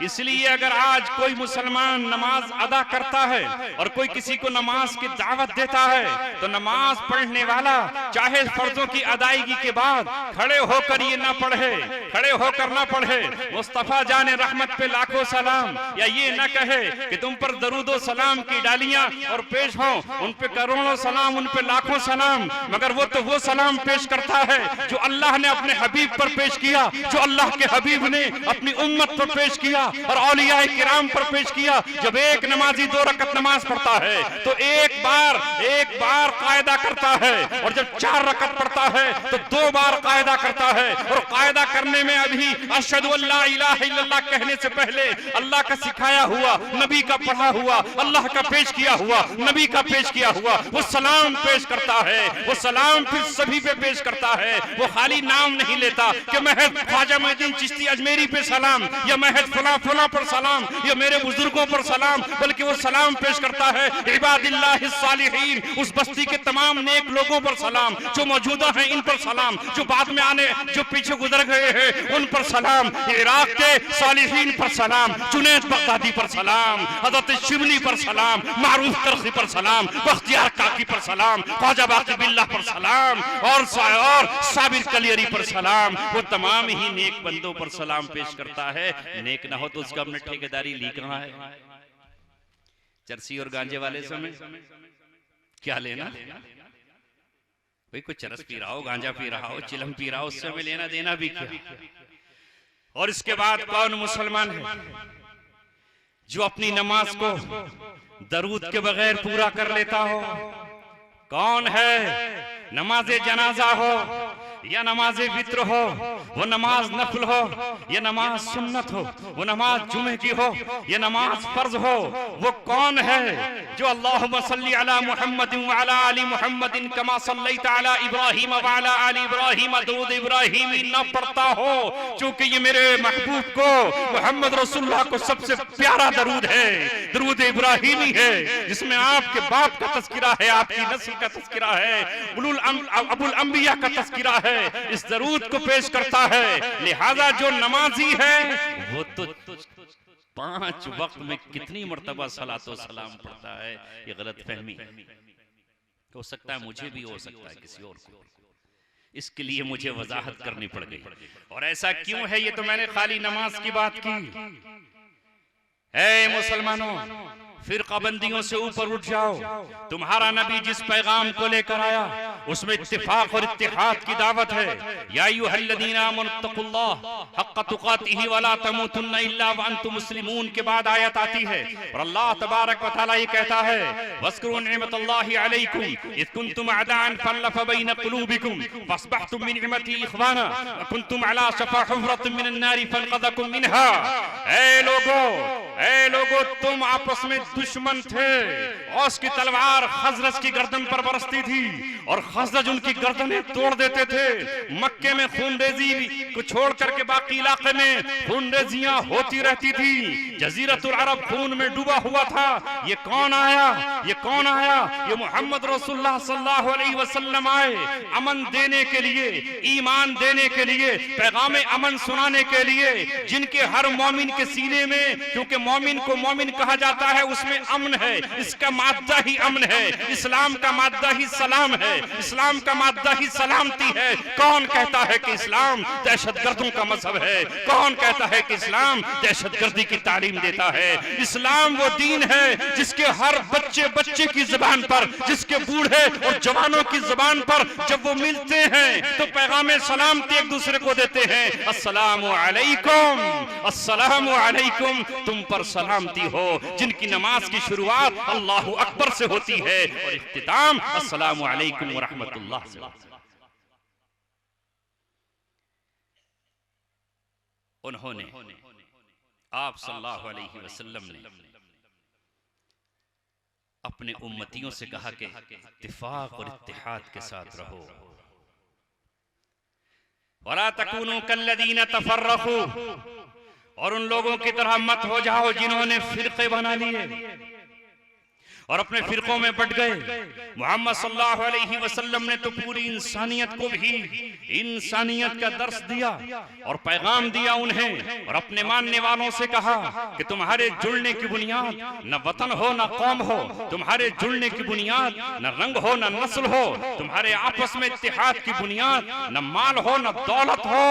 इसलिए अगर आज कोई मुसलमान नमाज अदा करता है और कोई किसी को नमाज की दावत देता है, तो नमाज पढ़ने वाला चाहे फर्जों की अदायगी के बाद खड़े होकर ये ना पढ़े, खड़े होकर ना पढ़े मुस्तफा जाने रहमत पे लाखों सलाम, या ये ना कहे कि तुम पर दरूदो सलाम की डालियां और पेश हो, उन पे करोड़ों सलाम, उन पे लाखों सलाम, मगर वो तो वो सलाम पेश करता है जो अल्लाह ने अपने हबीब पर पेश किया, जो अल्लाह के हबीब ने अपनी उम्मत पर पेश किया और औलिया किराम पर पेश किया। जब एक नमाजी 2 रकत नमाज पढ़ता है तो एक बार कायदा करता है, और जब 4 रकत पढ़ता है तो 2 बार कायदा करता है। और कायदा करने में अभी अशहदु अल्ला इलाहा इल्लल्लाह कहने से पहले अल्लाह का सिखाया हुआ, नबी का पढ़ा हुआ, अल्लाह का पेश किया हुआ, नबी का पेश किया हुआ वो सलाम पेश करता है। वो सलाम फिर सभी पे पेश करता है। वो खाली नाम नहीं लेता कि महज ख्वाजा मोइनुद्दीन चिश्ती अजमेरी पे सलाम या महज फला फला पर सलाम या मेरे बुजुर्गों पर सलाम, बल्कि वो सलाम पेश करता है इबादिल्लाहिस सालिहीन, उस बस्ती के तमाम नेक लोगों पर सलाम, जो मौजूदा हैं इन पर सलाम, जो बाद में आने जो पीछे गुजर गए हैं उन पर सलाम, इराक के सालिहीन पर सलाम, जुनैद बगदादी पर सलाम, हजरत शिबली पर सलाम, मारूफ करखी पर सलाम, बख्तियार काकी पर सलाम, ख्वाजा बाकी बिल्लाह पर सलाम और साबिर कलियरी पर सलाम। वो तमाम ही नेक बंदों पर सलाम पेश करता है। नेक ना हो तो उसका हमने ठेकेदारी ली कहां है? चरसी और गांजे वाले समय क्या लेना? भाई कोई चरस पी रहा हो, गांजा पी रहा हो, चिलम पी रहा हो, उससे हमें लेना देना भी क्या? और इसके बाद कौन मुसलमान है जो अपनी नमाज को दरूद के बगैर पूरा कर लेता हो? कौन है? नमाज जनाजा हो या नमाज वित्र हो, वो नमाज नफल हो या नमाज सुन्नत हो, वो नमाज जुमे की हो या नमाज फर्ज हो, वो कौन है जो अल्लाहुम्मा सल्ली अला मुहम्मदिन व अला आलि मुहम्मदिन कमा सल्लैता अला इब्राहीम व अला आलि इब्राहीम दुरूद इब्राहीमी न पढ़ता हो? क्योंकि ये मेरे महबूब को मोहम्मद रसूलुल्लाह को सबसे प्यारा दरूद है, दरूद इब्राहीमी है, जिसमें आपके बाप का तज़किरा है, आपकी नस्ल का तज़किरा है, अबुल अंबिया का तज़किरा है, इस दरूद को पेश करता है। लिहाजा जो नमाजी है वो तो 5 वक्त में कितनी मर्तबा सलातो सलाम पढ़ता है। ये गलत फहमी हो सकता है, मुझे भी हो सकता है, किसी और को। इसके लिए मुझे वजाहत करनी पड़ गई। और ऐसा क्यों है? ये तो मैंने खाली नमाज की बात की। ऐ मुसलमानों, फिरकाबंदियों से ऊपर उठ जाओ। तुम्हारा नबी जिस पैगाम को लेकर आया उसमें इत्तिफाक और इत्तिहाद की दावत है। या अय्युहल्लज़ीना आमनुत्तकुल्लाह हक़्क़ तुक़ातिही वला तमूतुन्ना इल्ला व अंतुम मुस्लिमून के बाद आयत आती है और अल्लाह तबारक व तआला ये कहता है वज़्कुरू निअमतल्लाहि अलैकुम इज़ कुंतुम अदाअन फअल्लफ़ बैन क़ुलूबिकुम फ़अस्बहतुम बिनिअमतिही इख़वाना व कुंतुम अला शफ़ा हुफ़रतिन मिनन नारि फ़अनक़ज़कुम मिनहा। ऐ लोगो, तुम आपस में दुश्मन थे। औस की तलवार खजरज की गर्दन पर बरसती थी और खजरज उनकी गर्दनें तोड़ देते थे। मक्के में खूनरेजी को छोड़ करके बाकी इलाके में खूनरेजियां होती रहती थी। जजीरतुल अरब खून में डूबा हुआ था। ये कौन आया? ये कौन आया? ये मोहम्मद रसूलुल्लाह सल्लल्लाहु अलैहि वसल्लम आए अमन देने के लिए, ईमान देने के लिए, पैगाम अमन सुनाने के लिए, जिनके हर मोमिन के सीने में, क्योंकि मोमिन को मोमिन कहा जाता है, उसमें अमन है, इसका माद्दा ही अमन है। इस्लाम का माद्दा ही सलाम है, इस्लाम का माद्दा ही सलामती है। कौन कहता है कि इस्लाम दहशतगर्दों का मजहब है? कौन कहता है कि इस्लाम दहशतगर्दी की तालीम देता है? इस्लाम वो दीन है जिसके हर बच्चे की जुबान पर, जिसके बूढ़े और जवानों की जुबान पर जब वो मिलते हैं तो पैगाम सलामती एक दूसरे को देते हैं। अस्सलामु अलैकुम, अस्सलामु अलैकुम, तुम पर सलामती हो। जिनकी नमाज की शुरुआत अल्लाहु अकबर से होती है और इख्तिताम अस्सलामु अलैकुम व रहमतुल्लाह से। उन्होंने आप सल्लल्लाहु अलैहि वसल्लम ने अपने उम्मतियों से कहा कि इत्तिफाक और इत्तिहाद के साथ रहो। वला तकूनु कल्लज़ीना तफर्रक़ू, और उन लोगों की तरह मत हो जाओ जिन्होंने फिरके बना लिए और अपने फिरकों में बट गए। मोहम्मद सल्लल्लाहु अलैहि वसल्लम ने तो पूरी इंसानियत को भी इंसानियत का दर्स दिया और पैगाम दिया उन्हें, और अपने मानने वालों से कहा कि तुम्हारे जुड़ने की बुनियाद न वतन हो न कौम हो, तुम्हारे जुड़ने की बुनियाद न रंग हो न नस्ल हो, तुम्हारे आपस में इत्तिहाद की बुनियाद न माल हो न दौलत हो,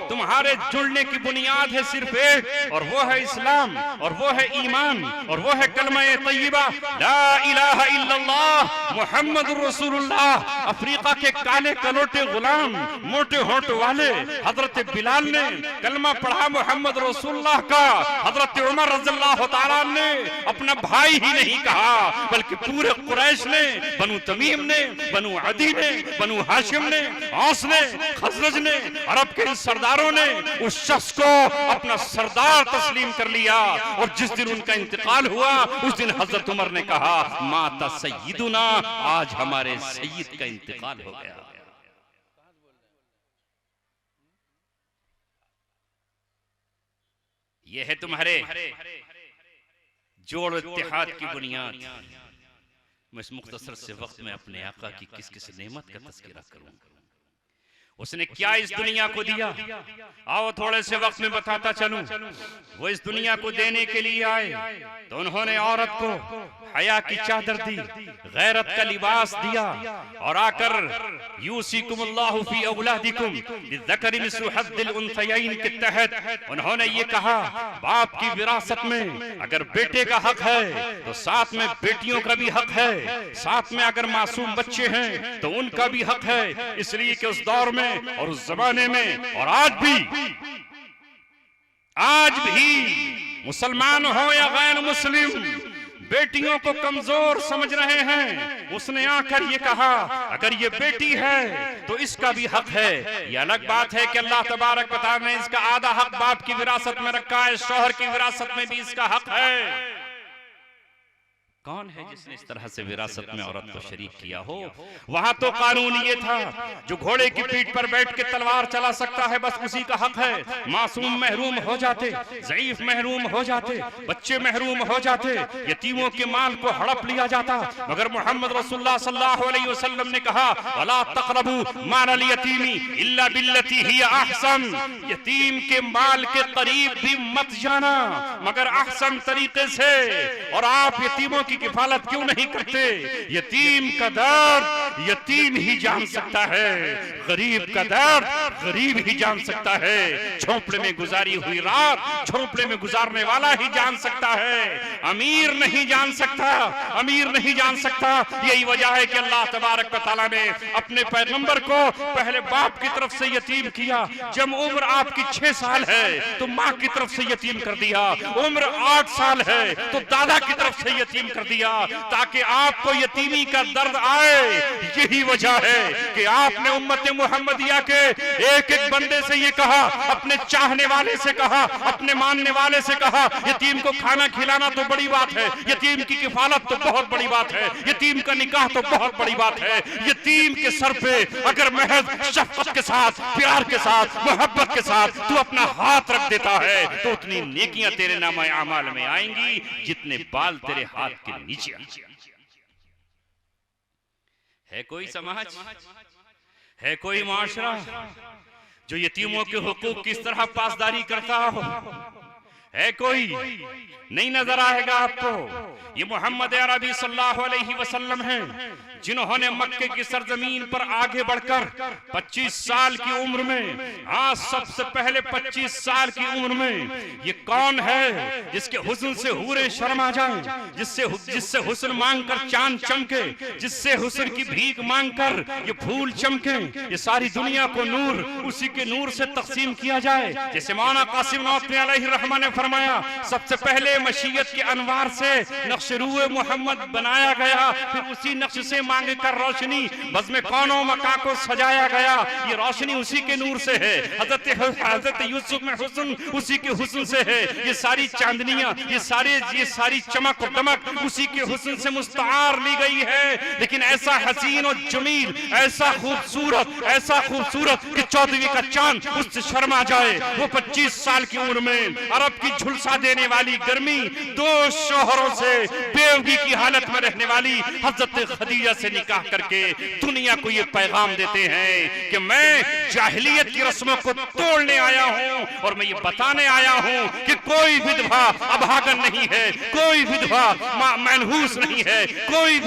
तुम्हारे जुड़ने की बुनियाद है सिर्फ एक, और वो है इस्लाम, और वो है ईमान, और वो है कलमा तय्यबा ला इलाहा इल्लल्लाह मुहम्मदुर रसूलुल्लाह। अफ्रीका के काले कलोटे गुलाम मोटे होंठ वाले हजरत बिलाल ने कलमा पढ़ा मोहम्मद रसूलुल्लाह का। हजरत उमर रज़ियल्लाहु ताला ने अपना भाई ही नहीं कहा बल्कि पूरे कुरैश ने, बनु तमीम ने, बनु अदी ने, बनु हाशिम ने, औस ने, खजरज ने, अरब के इन सरदारों ने उस शख्स को अपना सरदार तस्लीम कर लिया। और जिस दिन उनका इंतकाल हुआ उस दिन हजरत उमर ने कहा माता सय्यिदुना, आज हमारे सय्यद का इंतकाल हो गया। यह है तुम्हारे जोड़ इत्तेहाद की बुनियाद। मैं इस मुख्तसर से वक्त में अपने आका की किस किस नेमत का तज़किरा करूं, उसने क्या इस दुनिया को दिया। आओ थोड़े से वक्त में बताता चलूं। वो इस दुनिया को देने के लिए आए तो उन्होंने औरत को हया की चादर दी, गैरत का लिबास दिया और आकर यूसीकुमुल्लाहु फी औलादिकुम लिज़्ज़करि मिस्लु हज़्ज़िल उन्सयैन के तहत उन्होंने ये कहा, बाप की विरासत में अगर बेटे का हक है तो साथ में बेटियों का भी हक है, साथ में अगर मासूम बच्चे हैं तो उनका भी हक है। इसलिए कि उस दौर में और उस जमाने में और आज भी मुसलमान हो या गैर मुस्लिम बेटियों को कमजोर समझ रहे हैं। उसने आकर ये कहा, अगर ये बेटी है तो इसका भी हक है। ये अलग बात है कि अल्लाह तबारक व तआला ने इसका आधा हक बाप की विरासत में रखा है, शौहर की विरासत में भी इसका हक है। कौन है जिसने इस तरह से विरासत में औरत को शरीक किया हो? वहां तो कानून ये था, जो घोड़े की पीठ पर बैठ के तलवार चला सकता है बस उसी का हक है। मासूम महरूम हो जाते, ज़ईफ महरूम हो जाते, बच्चे महरूम हो जाते, यतीमों के माल को हड़प लिया जाता। मगर मोहम्मद रसूलुल्लाह सल्लल्लाहु अलैहि वसल्लम ने कहा, वला तक़रबू माल यतीमी इल्ला बिल्लती हिया अहसन, यतीम के माल के करीब भी मत जाना मगर अहसन तरीके से। और आप यतीमों की किफालत क्यों नहीं करते? यतीम का दर्द यतीम ही जान सकता है, गरीब का दर्द गरीब ही जान सकता है। झोंपड़े में गुजारी हुई रात झोंपड़े में गुजारने वाला ही जान सकता है, अमीर नहीं जान सकता, अमीर नहीं जान सकता। यही वजह है कि अल्लाह तबारक व तआला ने अपने पैगंबर को पहले बाप की तरफ से यतीम किया। जब उम्र आपकी 6 साल है तो माँ की तरफ से यतीम कर दिया, उम्र 8 साल है तो दादा की तरफ से यतीम कर दिया, ताकि आपको यतीमी का दर्द आए। यही वजह है कि आपने उम्मत मुहम्मदिया के एक एक बंदे से ये कहा, अपने चाहने वाले से कहा, अपने मानने वाले से कहा, यतीम को खाना खिलाना तो बड़ी बात है, यतीम की किफालत तो बहुत बड़ी बात है, यतीम का निकाह तो बहुत बड़ी बात है। यतीम के सर पे अगर महज शफ़क़त के साथ, प्यार के साथ, मोहब्बत के साथ तू अपना हाथ रख देता है तो उतनी नेकियां तेरे नामे आमाल में आएंगी जितने बाल तेरे हाथ के नीचे। है कोई समाज, है कोई माशरा जो यतीमों के हुकूक की इस तरह पासदारी करता हो? है कोई? नहीं नजर आएगा आपको। ये मोहम्मद अरबी सल्लल्लाहु अलैहि वसल्लम हैं जिन्होंने मक्के की सरजमीन पर आगे बढ़कर 25 साल की उम्र में, आज सबसे पहले 25 साल की उम्र में, ये कौन है जिसके हुस्न से हूरे शर्मा जाएं, जिससे हुस्न मांगकर चांद चमके, जिससे हुस्न की भीख मांगकर ये फूल चमके, ये सारी दुनिया को नूर उसी के नूर से तकसीम किया जाए। जैसे मौलाना कासिम नौतनी अलैहि रहमा ने फरमाया, सबसे पहले मशीयत के अनवार से नक्श-ए-रूए मोहम्मद बनाया गया, फिर उसी नक्श से मांगे कर रोशनी बज़्म कौनो मकां को सजाया गया। ये रोशनी उसी के नूर से है। हजरत यूसुफ में हुस्न उसी के हुस्न से है। ये सारी चांदनियां, ये सारी चमक और दमक उसी के हुस्न से मुस्तार ली गई है। लेकिन ऐसा हसीन और जमील, ऐसा खूबसूरत कि 14वीं का चांद उससे शर्मा जाए। वो 25 साल की उम्र में अरब की झुलसा देने वाली गर्मी, 2 शौहरों से बेवगी की हालत में रहने वाली हजरत खदीजा से निकाह करके दुनिया को ये पैगाम देते हैं कि मैं जाहिलियत की रस्मों को तोड़ने आया हूं और मैं ये बताने आया हूं कि कोई विधवा अभागन नहीं है, कोई विधवा मनहूस नहीं है, कोई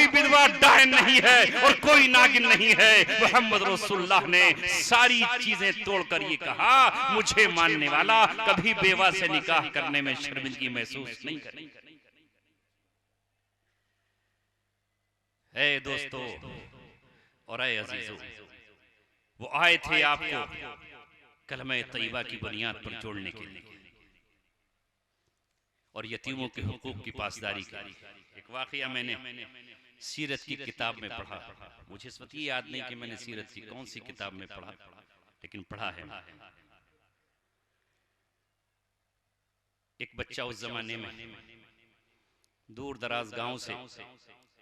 विधवा डायन नहीं है और कोई नागिन नहीं है। मोहम्मद रसूलुल्लाह ने सारी चीजें तोड़कर ये कहा, मुझे मानने वाला कभी बेवा से निकाह करने में शर्मिंदगी महसूस नहीं करे। ऐ दोस्तों और ऐ अजीजों, वो आए थे आपको कलमे तैयबा की बुनियाद पर जोड़ने के लिए और यतीमों के हुकूक की पासदारी की। एक वाकया मैंने सीरत की किताब में पढ़ा, मुझे इस वक्त ये याद नहीं कि मैंने सीरत की कौन सी किताब में पढ़ा, लेकिन पढ़ा है। एक बच्चा उस जमाने में दूर दराज गांव से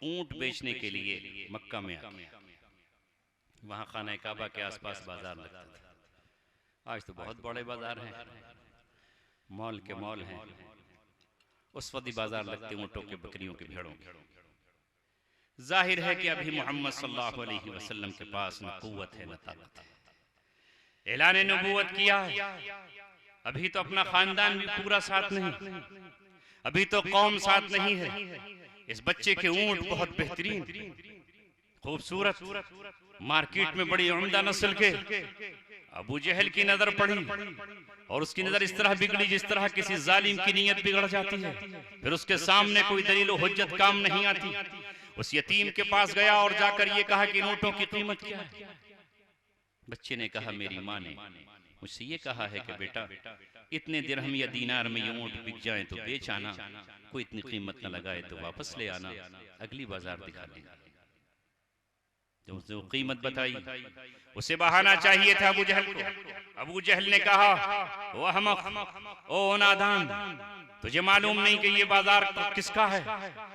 ऊंट बेचने के लिए मक्का में आ गया। वहां खाना काबा के आसपास बाजार लगता था। आज तो बहुत बड़े बाजार हैं, मॉल के मॉल हैं, उस वक्त बाजार लगते ऊँटों के, बकरियों के, भेड़ों के। जाहिर है कि अभी मोहम्मद सल्लल्लाहु अलैहि वसल्लम के पास न कुव्वत है न ताकत है। ऐलान नबूवत किया है, अभी तो अपना खानदान भी पूरा साथ नहीं, अभी तो कौम साथ नहीं है। इस बच्चे के ऊंट बहुत बेहतरीन, खूबसूरत, मार्केट में बड़ी उम्दा नस्ल के। अबू जहल की नजर पड़ी और उसकी नजर इस तरह बिगड़ी जिस तरह किसी जालिम की नीयत बिगड़ जाती है। फिर उसके सामने कोई दलील हुज्जत काम नहीं आती। उस यतीम के पास गया और जाकर ये कहा कि ऊंटों की कीमत क्या है। बच्चे ने कहा मेरी माँ ने मुझसे ये कहा है कि बेटा इतने दिरहम या दीनार में ये ऊंट बिक जाए तो बेच आना, कोई इतनी कीमत न लगाए तो वापस ले आना, अगली बाजार दिखा देगा। जब उसने वो कीमत बताई, उसे बहाना चाहिए था अबू जहल को। अबू जहल ने कहा ओ अहमक, ओ नादान, तुझे मालूम नहीं कि ये बाजार किसका है?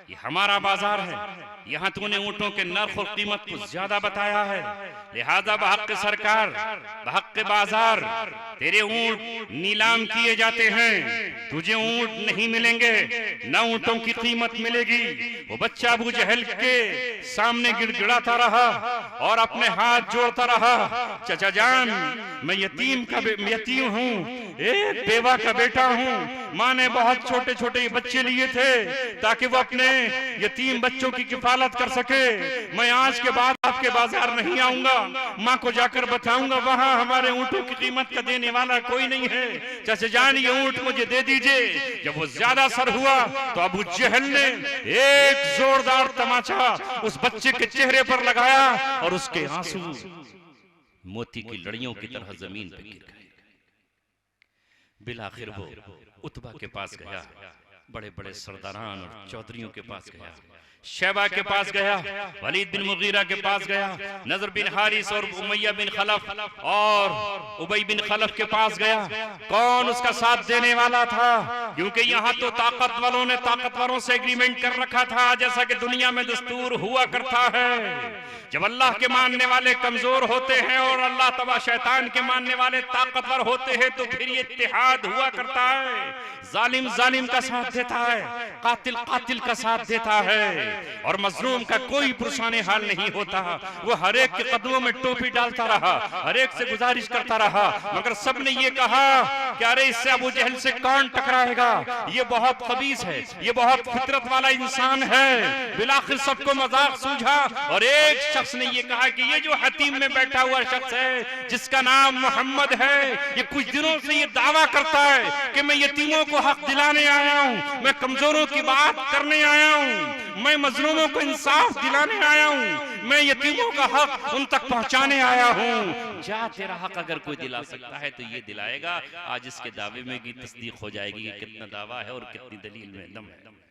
ये हमारा बाजार है। यहाँ तूने ऊँटों के नर्ख और कीमत को ज्यादा बताया है, लिहाजा बहक सरकार, बहक बाजार तेरे ऊँट नीलाम किए जाते हैं, तुझे ऊँट नहीं मिलेंगे, न ऊँटों की कीमत मिलेगी। वो बच्चा अबू जहल के सामने गिड़गिड़ाता रहा और अपने हाथ जोड़ता रहा, चचा जान मैं यतीम हूँ, एक बेवा का बेटा हूँ। माँ ने बहुत छोटे छोटे बच्चे लिए थे ताकि वो अपने यतीम बच्चों की किफालत कर सके। मैं आज के बाद आपके बाजार नहीं आऊंगा, माँ को जाकर बताऊंगा वहाँ हमारे ऊँटों की कीमत का देने वाला कोई नहीं है, चाचा जान ये ऊँट मुझे दे दीजिए। जब वो ज्यादा सर हुआ तो अबू जहल ने एक जोरदार तमाचा उस बच्चे के चेहरे पर लगाया और उसके आंसू मोती की लड़ियों की तरह जमीन पर गिर गए। बिलाखिर वो उतबा के पास गया, बड़े बड़े सरदारान और चौधरियों के पास गया, शैबा के पास गया, वलीद बिन मुगीरा के पास गया, नजर बिन हारिस और उमैया बिन खलफ और उबई बिन खलफ के पास गया। कौन उसका साथ देने वाला था? क्योंकि यहाँ तो ताकत वालों ने ताकतवरों से एग्रीमेंट कर रखा था, जैसा कि दुनिया में दस्तूर हुआ करता है। जब अल्लाह के मानने वाले कमजोर होते हैं और अल्लाह तबा शैतान के मानने वाले ताकतवर होते हैं तो फिर ये इत्तेहाद हुआ करता है। जालिम जालिम का साथ देता है, कातिल कातिल का साथ देता है और मजलूम का कोई पुरसाने हाल नहीं होता। वो हर एक के कदमों में टोपी डालता रहा, हर एक से गुजारिश करता रहा, मगर सबने ये कहा कि अरे इससे अबू जहल से कौन टकराएगा, ये बहुत खबीस है, ये बहुत फितरत वाला इंसान है। बिलाखिर सबको मजाक सूझा और एक शख्स ने ये कहा कि ये जो हतीम में बैठा हुआ शख्स है जिसका नाम मोहम्मद है, ये कुछ दिनों से ये दावा करता है कि मैं यतीमों को हक दिलाने आया हूँ, मैं कमजोरों की बात करने आया हूँ, मैं मजलूमों को इंसाफ दिलाने आया हूँ, मैं यतीमों का हक उन तक पहुँचाने आया हूँ। जा तेरा हक अगर कोई दिला सकता है तो ये दिलाएगा। आज इसके दावे में की तस्दीक हो जाएगी कि कितना दावा है और कितनी दलील में दम है।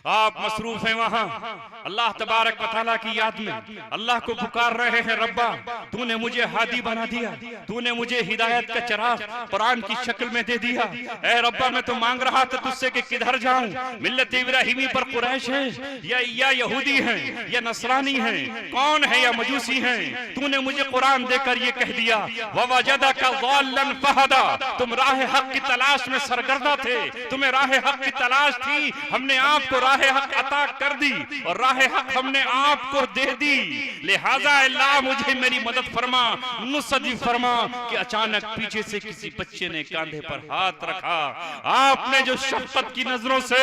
आप मसरूफ हैं वहाँ अल्लाह तबारक व तआला की याद में, अल्लाह को पुकार रहे हैं, रब्बा तूने मुझे हादी बना दिया, तूने मुझे हिदायत का चिराग कुरान की शक्ल में दे दिया। ऐ रब्बा मैं तो मांग रहा था तुझसे कि किधर जाऊं, मिल्लत इब्राहिमी पर कुरैश है या यहूदी है या नसरानी है, कौन है या मजूसी है। तूने मुझे कुरान देकर ये कह दिया ववजदका ज़ाल्लन फहदा, तुम राह हक की तलाश में सरगर्दा थे, तुम्हें राह हक की तलाश थी, हमने आपको राह हक अता कर दी और राह हक हमने आपको दे दी। लिहाजा अल्लाह मुझे मेरी मदद फरमा, नुसरत फरमा कि अचानक पीछे से किसी बच्चे ने कांधे पर हाथ रखा। आपने जो शफकत की नजरों से,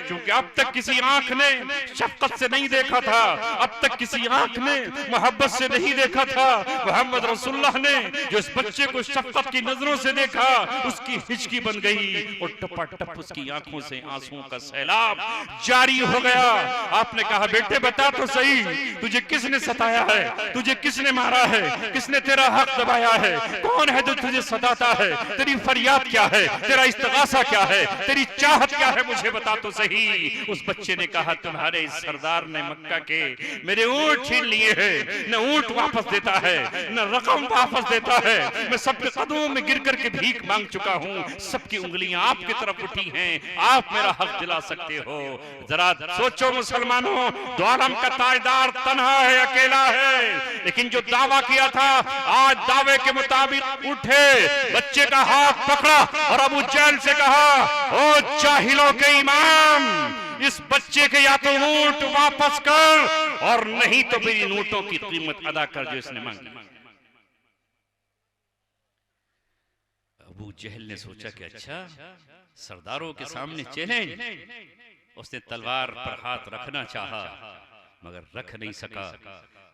क्योंकि अब तक किसी आंख ने शफकत से नहीं देखा था, अब तक किसी आंख ने मोहब्बत से नहीं देखा था, मोहम्मद रसूलुल्लाह ने जो इस बच्चे को शफकत की नजरों से देखा उसकी हिचकी बन गई और टपाटप उसकी आंखों से आंसुओं का सैलाब जारी हो गया। आपने कहा बेटे बता तो सही, तुझे किसने सताया है, तुझे किसने मारा है, किसने तेरा हक दबाया है, कौन है जो तुझे सताता है, तेरी फरियाद क्या है, तेरा इस्तिगासा क्या है, तेरी चाहत क्या है, मुझे बता तो सही। उस बच्चे ने कहा तुम्हारे इस सरदार ने मक्का के मेरे ऊंट छीन लिए हैं, न ऊंट वापस देता है न रकम वापस देता है, मैं सबके कदमों में गिर करके भीख मांग चुका हूँ, सबकी उंगलियां आपकी तरफ उठी हैं, आप मेरा हक दिला सकते हो। जरा सोचो मुसलमानों, दो आलम का ताजदार तन्हा है, अकेला है, लेकिन जो दावा किया था आज दावे के मुताबिक उठे, बच्चे का हाथ पकड़ा और अबू जहल से कहा, ओ जाहिलों के इमाम, इस बच्चे के या तो ऊंट वापस कर और नहीं तो फिर इन ऊंटों की कीमत अदा कर जो इसने मांगी। अबू जहल ने सोचा कि अच्छा, सरदारों के सामने चैलेंज। उसने तलवार पर हाथ रखना चाहा मगर रख नहीं सका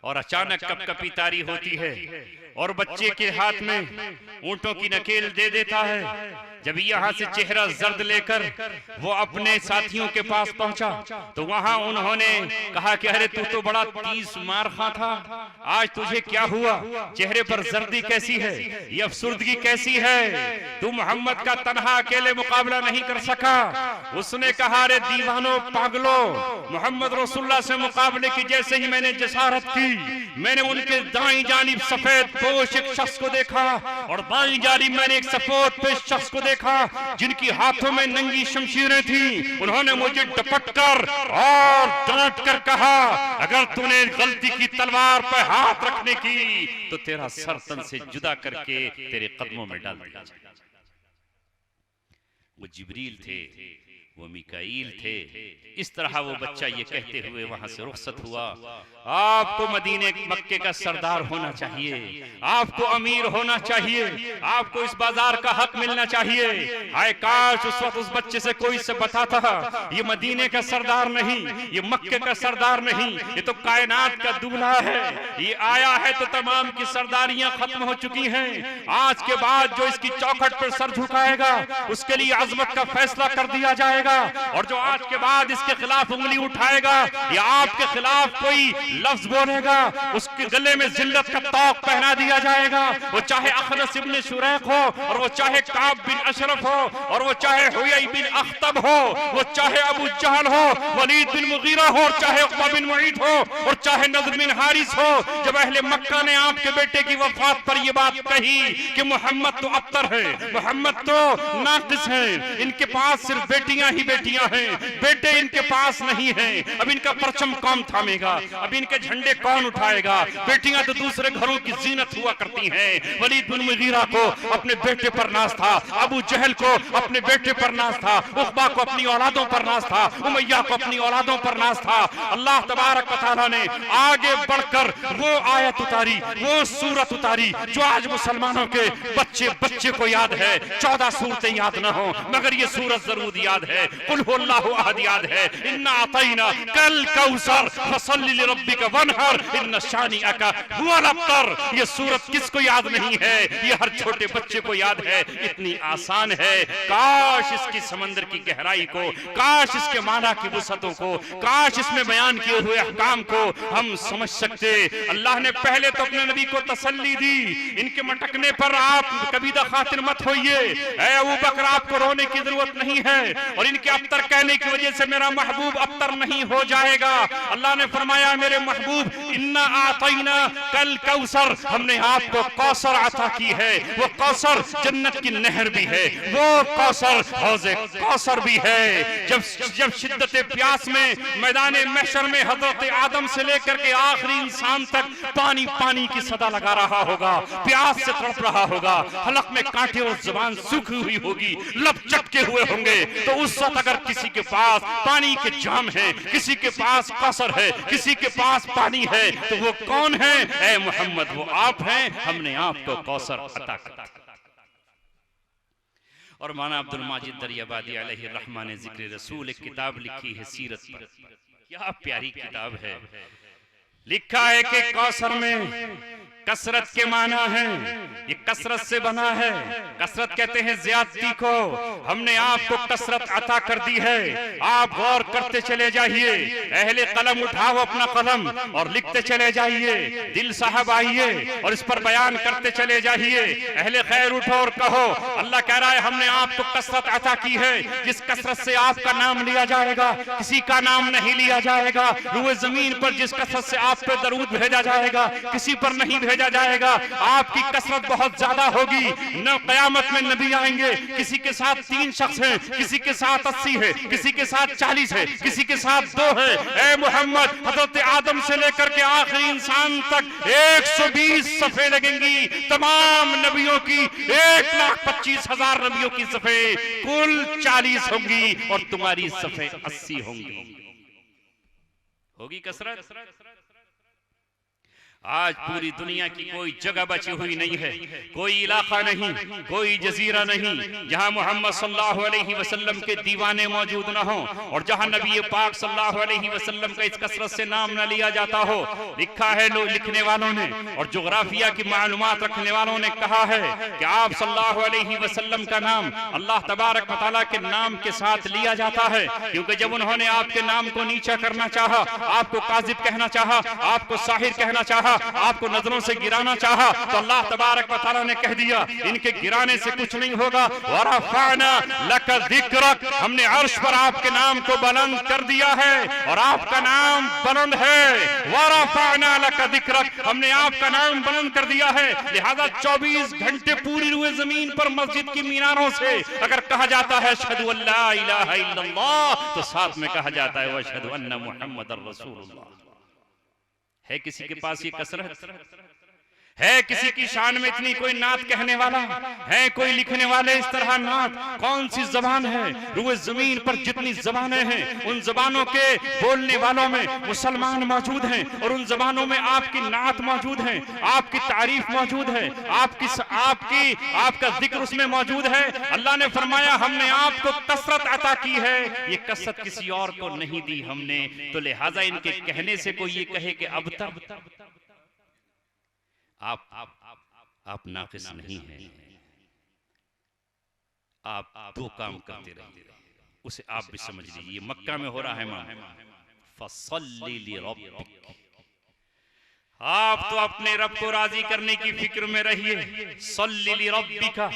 और अचानक कपकपी तारी होती है और बच्चे के हाथ में ऊंटों की नकेल दे देता है। जब यहाँ से चेहरा जर्द लेकर वो अपने साथियों के पास पहुंचा तो वहां उन्होंने कहा कि अरे तू तो बड़ा तीस मार खा था, आज तुझे क्या हुआ? चेहरे पर जर्दी कैसी है, ये अफसुर्दगी कैसी है? तू मोहम्मद का तन्हा अकेले मुकाबला नहीं कर सका। उसने कहा, अरे दीवानों, पागलों, मोहम्मद रसूलुल्लाह से मुकाबले की जैसे ही मैंने जसारत की, मैंने उनके दाईं जानिब सफेद पोश एक शख्स को देखा और बाईं जानिब मैंने एक सफेद पोश शख्स को देखा जिनकी हाथों में नंगी शमशीरें थी। उन्होंने मुझे डपट कर और डांट कर कहा, अगर तूने गलती की तलवार पर हाथ रखने की तो तेरा सर तन से जुदा करके तेरे कदमों में डाल दिया जाएगा। वो जिब्रील थे, वो मिकाईल थे। इस तरह वो बच्चा ये कहते हुए वहां से रुखसत हुआ। आपको मदीने मक्के का सरदार होना चाहिए, आपको अमीर होना चाहिए, आपको इस बाजार का हक मिलना चाहिए। हाय काश उस वक्त उस बच्चे से कोई से बताता, ये मदीने का सरदार नहीं, ये मक्के का सरदार नहीं, ये तो कायनात का दूल्हा है। ये आया है तो तमाम की सरदारियां खत्म हो चुकी हैं। आज के बाद जो इसकी चौखट पर सर झुकाएगा उसके लिए अजमत का फैसला कर दिया जाएगा, और जो आज के बाद इसके खिलाफ उंगली उठाएगा या आपके खिलाफ कोई लफ्ज बोलेगा उसके गले में जिल्लत का तौक पहना दिया जाएगा। वो चाहे अखनस इब्न शुरैक हो, और वो चाहे काब बिन अशरफ हो, और वो चाहे हुयई बिन अख्तब हो, वो चाहे अबू जहल हो, वलीद बिन मुगीरा हो, और चाहे उक़बा बिन मुईद हो, और चाहे नज़र बिन हारिस हो। जब अहले मक्का ने आपके बेटे की वफात पर यह बात कही कि मोहम्मद तो अब्तर है, मोहम्मद तो नाकिस है, इनके पास सिर्फ बेटियां ही बेटियां हैं, बेटे इनके पास नहीं हैं, अब इनका परचम कौन थामेगा, अब इनके झंडे कौन उठाएगा? बेटियां तो दूसरे घरों की जीनत हुआ करती हैं। वलीद बिन मुगीरा को अपने बेटे पर नाज था, अबू जहल को अपने बेटे पर नाज था, उक़बा को अपनी औलादों पर नाज था, उमैया को अपनी औलादों पर नाज था। अल्लाह तबारक व तआला ने आगे बढ़कर वो आयत उतारी, वो सूरत उतारी जो आज मुसलमानों के बच्चे बच्चे को याद है। 14 सूरतें याद न हो मगर ये सूरत जरूर याद है। कुल हुवल्लाहु अहद याद है, इन्ना अतैना कल कौसर फसल्लि लिरब्बिका वनहर इन्ना शानिअका हुवल अब्तर। ये सूरत किसको याद नहीं है? ये हर छोटे बच्चे को याद है। इतनी आसान है, काश इसकी समंदर की गहराई को, काश इसके माना की वसअतों को, काश इसमें बयान किए हुए अहकाम को हम समझ सकते। अल्लाह ने पहले तो अपने नबी को तसल्ली दी, इनके मटकने पर आप कभी खातिर मत होइए, ऐ अबू बकर आपको रोने की जरूरत नहीं है, और इनके अब्तर कहने की वजह से मेरा महबूब अब्तर नहीं हो जाएगा। अल्लाह ने फरमाया, मेरे महबूब इन्ना आतैना कल कौसर, हमने आपको कौसर अता की है। वो कौसर जन्नत की नहर भी है, वो कौसर हौज़े कौसर भी है। जब शिद्दत प्यास में मैदान महशर में हजरत आदम से लेकर के आखिरी इंसान तक पानी पानी की सदा लगा रहा होगा, प्यास से तड़प रहा होगा, हलक में कांटे और जुबान सूखी हुई होगी, लब चपके हुए होंगे, तो उस वक्त अगर किसी के पास पानी के जाम है, किसी के पास कौसर है, किसी के पास पानी है, तो वो कौन है? ऐ मोहम्मद, वो आप हैं, हमने आपको कौसर अता किया। और माना अब्दुल माजिद दरियाबादी अलैहि रहमा ने जिक्र रसूल एक किताब लिखी है सीरत पर। क्या प्यारी किताब है। लिखा है कि कौसर में कसरत के माना है, ये कसरत से बना है। कसरत कहते हैं ज्यादती को, हमने आपको कसरत अता कर दी है। आप गौर करते चले जाइए, अहले कलम उठाओ अपना कलम और लिखते चले जाइए। दिल साहब आइए और इस पर बयान करते चले जाइए। अहले खैर उठो और कहो, अल्लाह कह रहा है हमने आपको कसरत अता की है, जिस कसरत से आपका नाम लिया जाएगा, किसी का नाम नहीं लिया जाएगा। रूए जमीन पर जिस कसरत से आप पे दरूद भेजा जाएगा, किसी पर नहीं भेजा भेजा जाएगा। आपकी कसरत बहुत ज्यादा होगी। न कयामत में नबी आएंगे, किसी के साथ 3 शख्स हैं, किसी के साथ 80 है, किसी के साथ 40 है, किसी के साथ 2 है। ए मोहम्मद, हजरत आदम से लेकर के आखिरी इंसान तक 120 सफ़े लगेंगी। तमाम नबियों की 1,25,000 नबियों की सफ़े कुल 40 होंगी और तुम्हारी सफ़े 80 होंगी। होगी कसरत। आज पूरी दुनिया की कोई जगह बची हुई नहीं है, कोई इलाका नहीं, कोई जजीरा नहीं जहां मोहम्मद सल्लल्लाहु अलैहि वसल्लम के दीवाने मौजूद न हो और जहां नबी पाक सल्लल्लाहु अलैहि वसल्लम का इस कसरत से नाम न लिया जाता हो। लिखा है लिखने वालों ने और जोग्राफिया की मालूमात रखने वालों ने कहा है कि आप सल्लल्लाहु अलैहि वसल्लम का नाम अल्लाह तबारक व तआला के नाम के साथ लिया जाता है, क्योंकि जब उन्होंने आपके नाम को नीचा करना चाहा, आपको काजिब कहना चाहा, आपको साहिर कहना चाहा, आपको नजरों से गिराना चाहा, तो अल्लाह तबारक व तआला ने कह दिया इनके गिराने से कुछ नहीं होगा। वरफ़अना लक ज़िक्रक, हमने अर्श पर आपके नाम को बुलंद कर दिया है और आपका नाम बुलंद है। वरफ़अना लक ज़िक्रक, हमने आपका नाम बुलंद कर दिया है। लिहाजा 24 घंटे पूरी रुए जमीन पर मस्जिद की मीनारों से अगर कहा जाता है अशहदु अल्ला इलाहा इल्लल्लाह, तो साथ में कहा जाता है वअशहदु अन्ना मुहम्मदर रसूलुल्लाह। है किसी के पास ये कसरत? है किसी की शान में इतनी कोई नात कहने वाला? है कोई लिखने वाले इस तरह नात? कौन सी जबान है? रुए जमीन पर जितनी जबानें हैं, उन जबानों के बोलने वालों में मुसलमान मौजूद हैं और उन जबानों में आपकी नात मौजूद है, आपकी तारीफ मौजूद है, आपका जिक्र उसमें मौजूद है। अल्लाह ने फरमाया हमने आपको कसरत अता की है, ये कसरत किसी और को नहीं दी हमने। तो लिहाजा इनके कहने से कोई ये कहे कि अब तक आप नाकिस नहीं हैं, आप 2 काम करते रहिए, उसे आप भी समझ लीजिए। ये मक्का में हो रहा है माम फसल्ली लिरब्बिक। आप तो अपने रब को राजी करने की फिक्र में रहिए। सल्ली लिरब्बिका,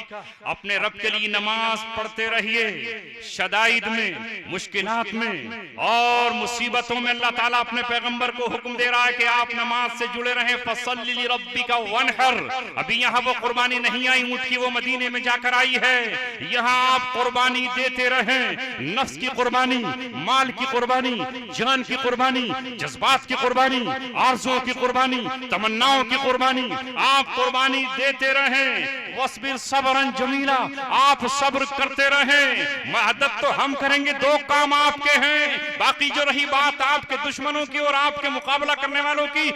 अपने रब के लिए नमाज पढ़ते रहिए। शदाइद में, मुश्किलात में और मुसीबतों में अल्लाह ताला अपने पैगंबर को हुक्म दे रहा है कि आप नमाज से जुड़े रहें। फसल्ली लिरब्बिका वनहर, अभी यहाँ वो कुर्बानी नहीं आई ऊंट की, वो मदीने में जाकर आई है। यहाँ आप कुर्बानी देते रहें, नफ्स की कुर्बानी, माल की कुर्बानी, जान की कुर्बानी, जज्बात की कुर्बानी, आरज़ुओं की कुर्बानी, तमन्नाओं की कुर्बानी, आप कुर्बानी देते रहें। वस्बिर सब्रन जमीला, आप सब्र करते रहें। मदद तो हम करेंगे, 2 काम आपके हैं। बाकी जो रही बात आपके दुश्मनों की और आपके मुकाबला करने वालों की,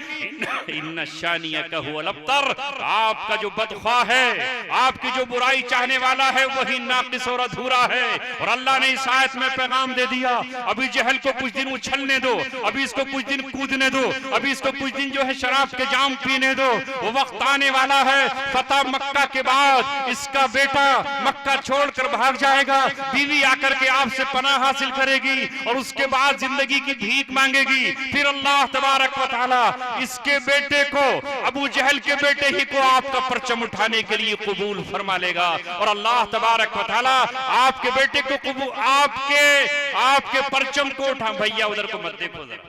इन्ना शानियक हुवल अब्तर, आपका जो बदख्वाह है, आपकी जो बुराई चाहने वाला है, वही नाकिस और अधूरा है। और अल्लाह ने इस आयत में पैगाम दे दिया, अभी जहल को कुछ दिन उछलने दो, अभी इसको कुछ दिन कूदने दो, अभी इसको कुछ दिन जो है शराब के जाम पीने दो। वो वक्त आने वाला है, फतह मक्का के बाद इसका बेटा मक्का छोड़कर भाग जाएगा, बीवी आकर के आपसे पनाह हासिल करेगी और उसके बाद जिंदगी की भीख मांगेगी। फिर अल्लाह तबारक व तआला इसके बेटे को, अबू जहल के बेटे ही को आपका परचम उठाने के लिए कबूल फरमा लेगा। और अल्लाह तबारक व तआला आपके बेटे को कबूल, आपके परचम को उठा। भैया उधर को मत देखो जरा,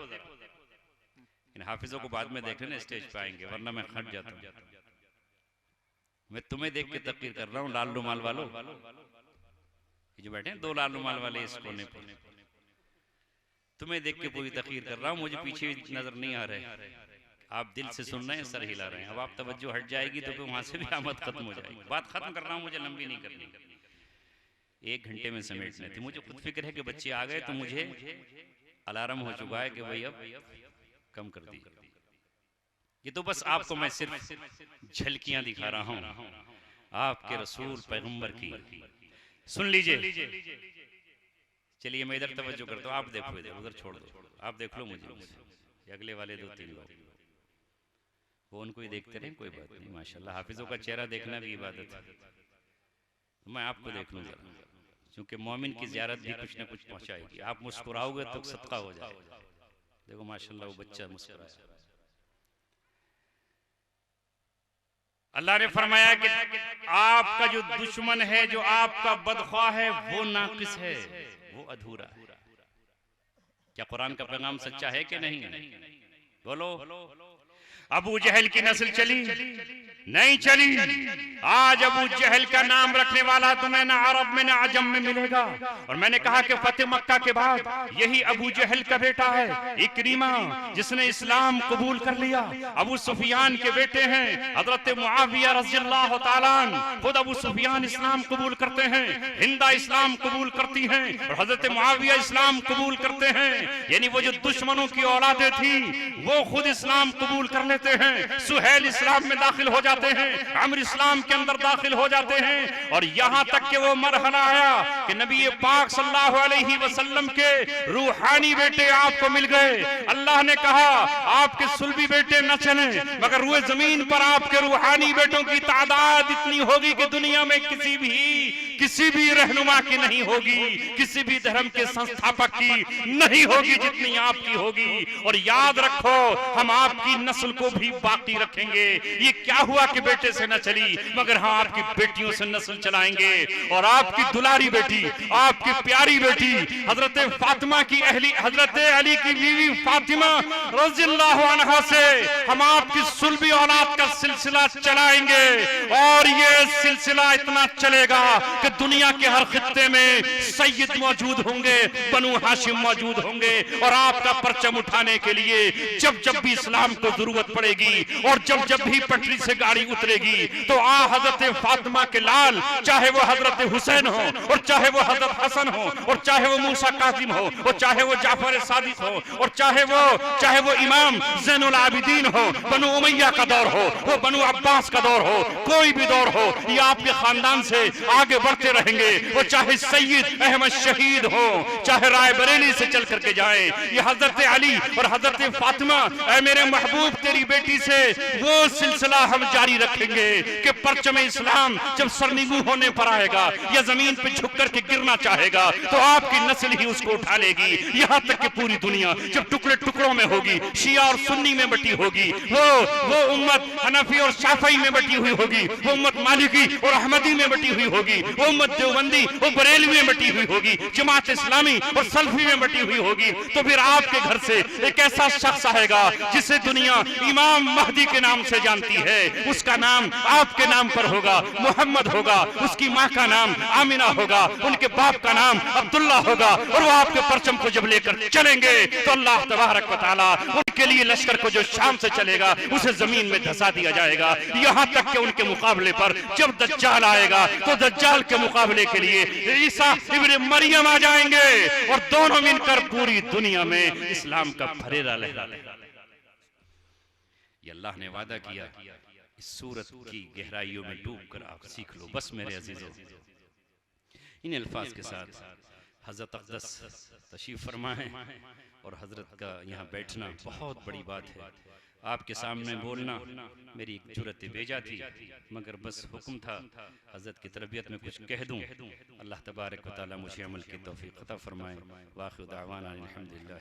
हाफिजों को बाद में देख लेना, स्टेज पे आएंगे, वरना मैं हट जाता हूं। मैं तुम्हें देख के तकरीर कर रहा हूं, लाल रुमाल वालों, ये जो बैठे हैं 2 लाल रुमाल वाले इस कोने पर, तुम्हें देख के पूरी तकरीर कर रहा हूं। मुझे पीछे नजर नहीं आ रहे, आप दिल से सुन रहे हैं, सर हिला रहे हैं। अब आप तवज्जो हट जाएगी तो फिर वहां से भी आमद खत्म हो जाएगी। बात खत्म कर रहा हूं, मुझे लंबी नहीं करनी, 1 घंटे में समेटने थी। मुझे खुद फिक्र है कि बच्चे आ गए तो मुझे अलार्म हो चुका है कि भाई अब कम कर दी। ये तो बस आपको मैं सिर्फ झलकियां दिखा रहा हूं आपके रसूल पैगंबर की। सुन लीजिए, चलिए मैं इधर तवज्जो करता हूं, आप देखो इधर, उधर छोड़ दो, आप देख लो मुझे। अगले वाले 2-3 लोग वो उनको ही देखते रहे, कोई बात नहीं। माशाल्लाह हाफिजों का चेहरा देखना भी इबादत है। मैं आपको देख लूं जरा, क्योंकि मोमिन की ज़ियारत भी कुछ न कुछ पहुंचाएगी। आप मुस्कुराओगे तो सदका हो जाएगा। देखो माशाल्लाह वो बच्चा मुस्कुराया। अल्लाह ने फरमाया कि आपका जो दुश्मन है, जो आपका बदख्वाह है, वो नाकिस है, वो अधूरा है। क्या कुरान का पैगाम सच्चा है कि नहीं? बोलो। अबू जहल की नस्ल चली नहीं चली। आज अबू जहल का नाम रखने वाला तुम्हें ना अरब में ना अजम में मिलेगा। और मैंने कहा कि फतेह मक्का के बाद यही अबू जहल का बेटा है इकरीमा, जिसने इस्लाम कबूल कर लिया। अबू सुफियान के बेटे हैं हजरत मुआविया रज़ियल्लाहु ताला अन्हु। खुद अबू सुफियान इस्लाम कबूल करते हैं, हिंदा इस्लाम कबूल करती हैं और हजरत मुआविया इस्लाम कबूल करते हैं। यानी वो जो दुश्मनों की औलादें थी वो खुद इस्लाम कबूल कर लेते हैं। सुहेल इस्लाम में दाखिल हो जाते हैं, अमर इस्लाम के अंदर दाखिल हो जाते हैं। और यहां तक कि वो मरहला आया कि नबी पाक सल्लल्लाहु अलैहि वसल्लम के रूहानी बेटे आपको मिल गए। अल्लाह ने कहा आपके सुल्बी बेटे न चले, मगर रुए जमीन पर आपके रूहानी बेटों की तादाद इतनी होगी कि दुनिया में किसी भी रहनुमा की नहीं होगी, किसी भी धर्म के संस्थापक की नहीं होगी जितनी आपकी होगी। और याद रखो हम आपकी नस्ल को भी बाकी रखेंगे। ये क्या हुआ कि बेटे से न चली, मगर हाँ आपकी बेटियों से नस्ल चलाएंगे। और आपकी दुलारी बेटी, आपकी प्यारी बेटी हजरत फातिमा की अहली, हजरत अली की बीवी फातिमा रज़ियल्लाहु अन्हा से हम आपकी सुल्बी औलाद का सिलसिला चलाएंगे। और ये सिलसिला इतना चलेगा कि दुनिया के हर खित्ते में सैयद मौजूद होंगे, बनु हाशिम मौजूद होंगे। और आपका परचम उठाने के लिए जब जब भी इस्लाम को जरूरत पड़ेगी और जब जब भी पटरी से गाड़ी उतरेगी तो हजरत फातिमा के लाल, चाहे वो हजरत हुसैन हो और चाहे वो हजरत हसन हो और चाहे वो मूसा कासिम हो और चाहे वो जाफर सादिक हो और चाहे वो इमाम ज़ैनुल आबिदीन हो, बनु उमैया का दौर हो, वो बनु अब्बास का दौर हो, कोई भी दौर हो, ये आपके खानदान से आगे बढ़ते रहेंगे। वो चाहे सैयद अहमद शहीद हो, चाहे रायबरेली से चल करके जाए, ये हजरत अली और हजरत फातिमा, ऐ मेरे महबूब तेरी बेटी से वो सिलसिला हम जारी रखेंगे कि परचम इस्लाम जब सरनिगू होने पर आएगा या जमीन पे झुक करके गिरना चाहेगा तो आपकी नस्ल ही उसको उठा लेगी। यहाँ तक कि पूरी दुनिया जब टुकड़े टुकड़ों में होगी, शिया और सुन्नी में बटी होगी, वो उम्मत हनफी और शाफई में बटी हुई होगी, वो उम्मत मालिकी और अहमदी में बटी हुई होगी, वो उम्मत देवबंदी और बरेलवी में बटी हुई होगी, जमात इस्लामी और सल्फी में बटी हुई होगी। तो फिर आपके घर से एक ऐसा शख्स आएगा जिसे दुनिया इमाम महदी के नाम से जानती है, उसका नाम आपके नाम पर होगा, मोहम्मद होगा, उसकी माँ का नाम आमिना होगा, उनके बाप का नाम अब्दुल्ला होगा। और वो आपके परचम को जब लेकर चलेंगे तो अल्लाह तबारक व तआला उनके लिए लश्कर को जो शाम से चलेगा उसे जमीन में धंसा दिया जाएगा। यहाँ तक कि उनके मुकाबले पर जब दज्जाल आएगा तो दज्जाल के मुकाबले के लिए ईसा इब्ने मरियम आ जाएंगे और दोनों मिलकर पूरी दुनिया में इस्लाम का फरेरा लहराएगा। ये अल्लाह ने वादा किया, इस सूरत की गहराइयों में डूबकर आप सीख लो। बस मेरे अजीजों, इन अल्फाज के साथ हजरत अक़दस तशरीफ फरमा है और हजरत का यहाँ बैठना बहुत बड़ी बात है। आपके सामने बोलना मेरी एक जुर्रत बेजा थी, मगर बस हुक्म था हजरत की तरबियत में कुछ कह दूं। अल्लाह तबारक व तआला मुझे अमल की तौफीक अता फरमाए। वाखिर दावाना अल्हम्दुलिल्लाह।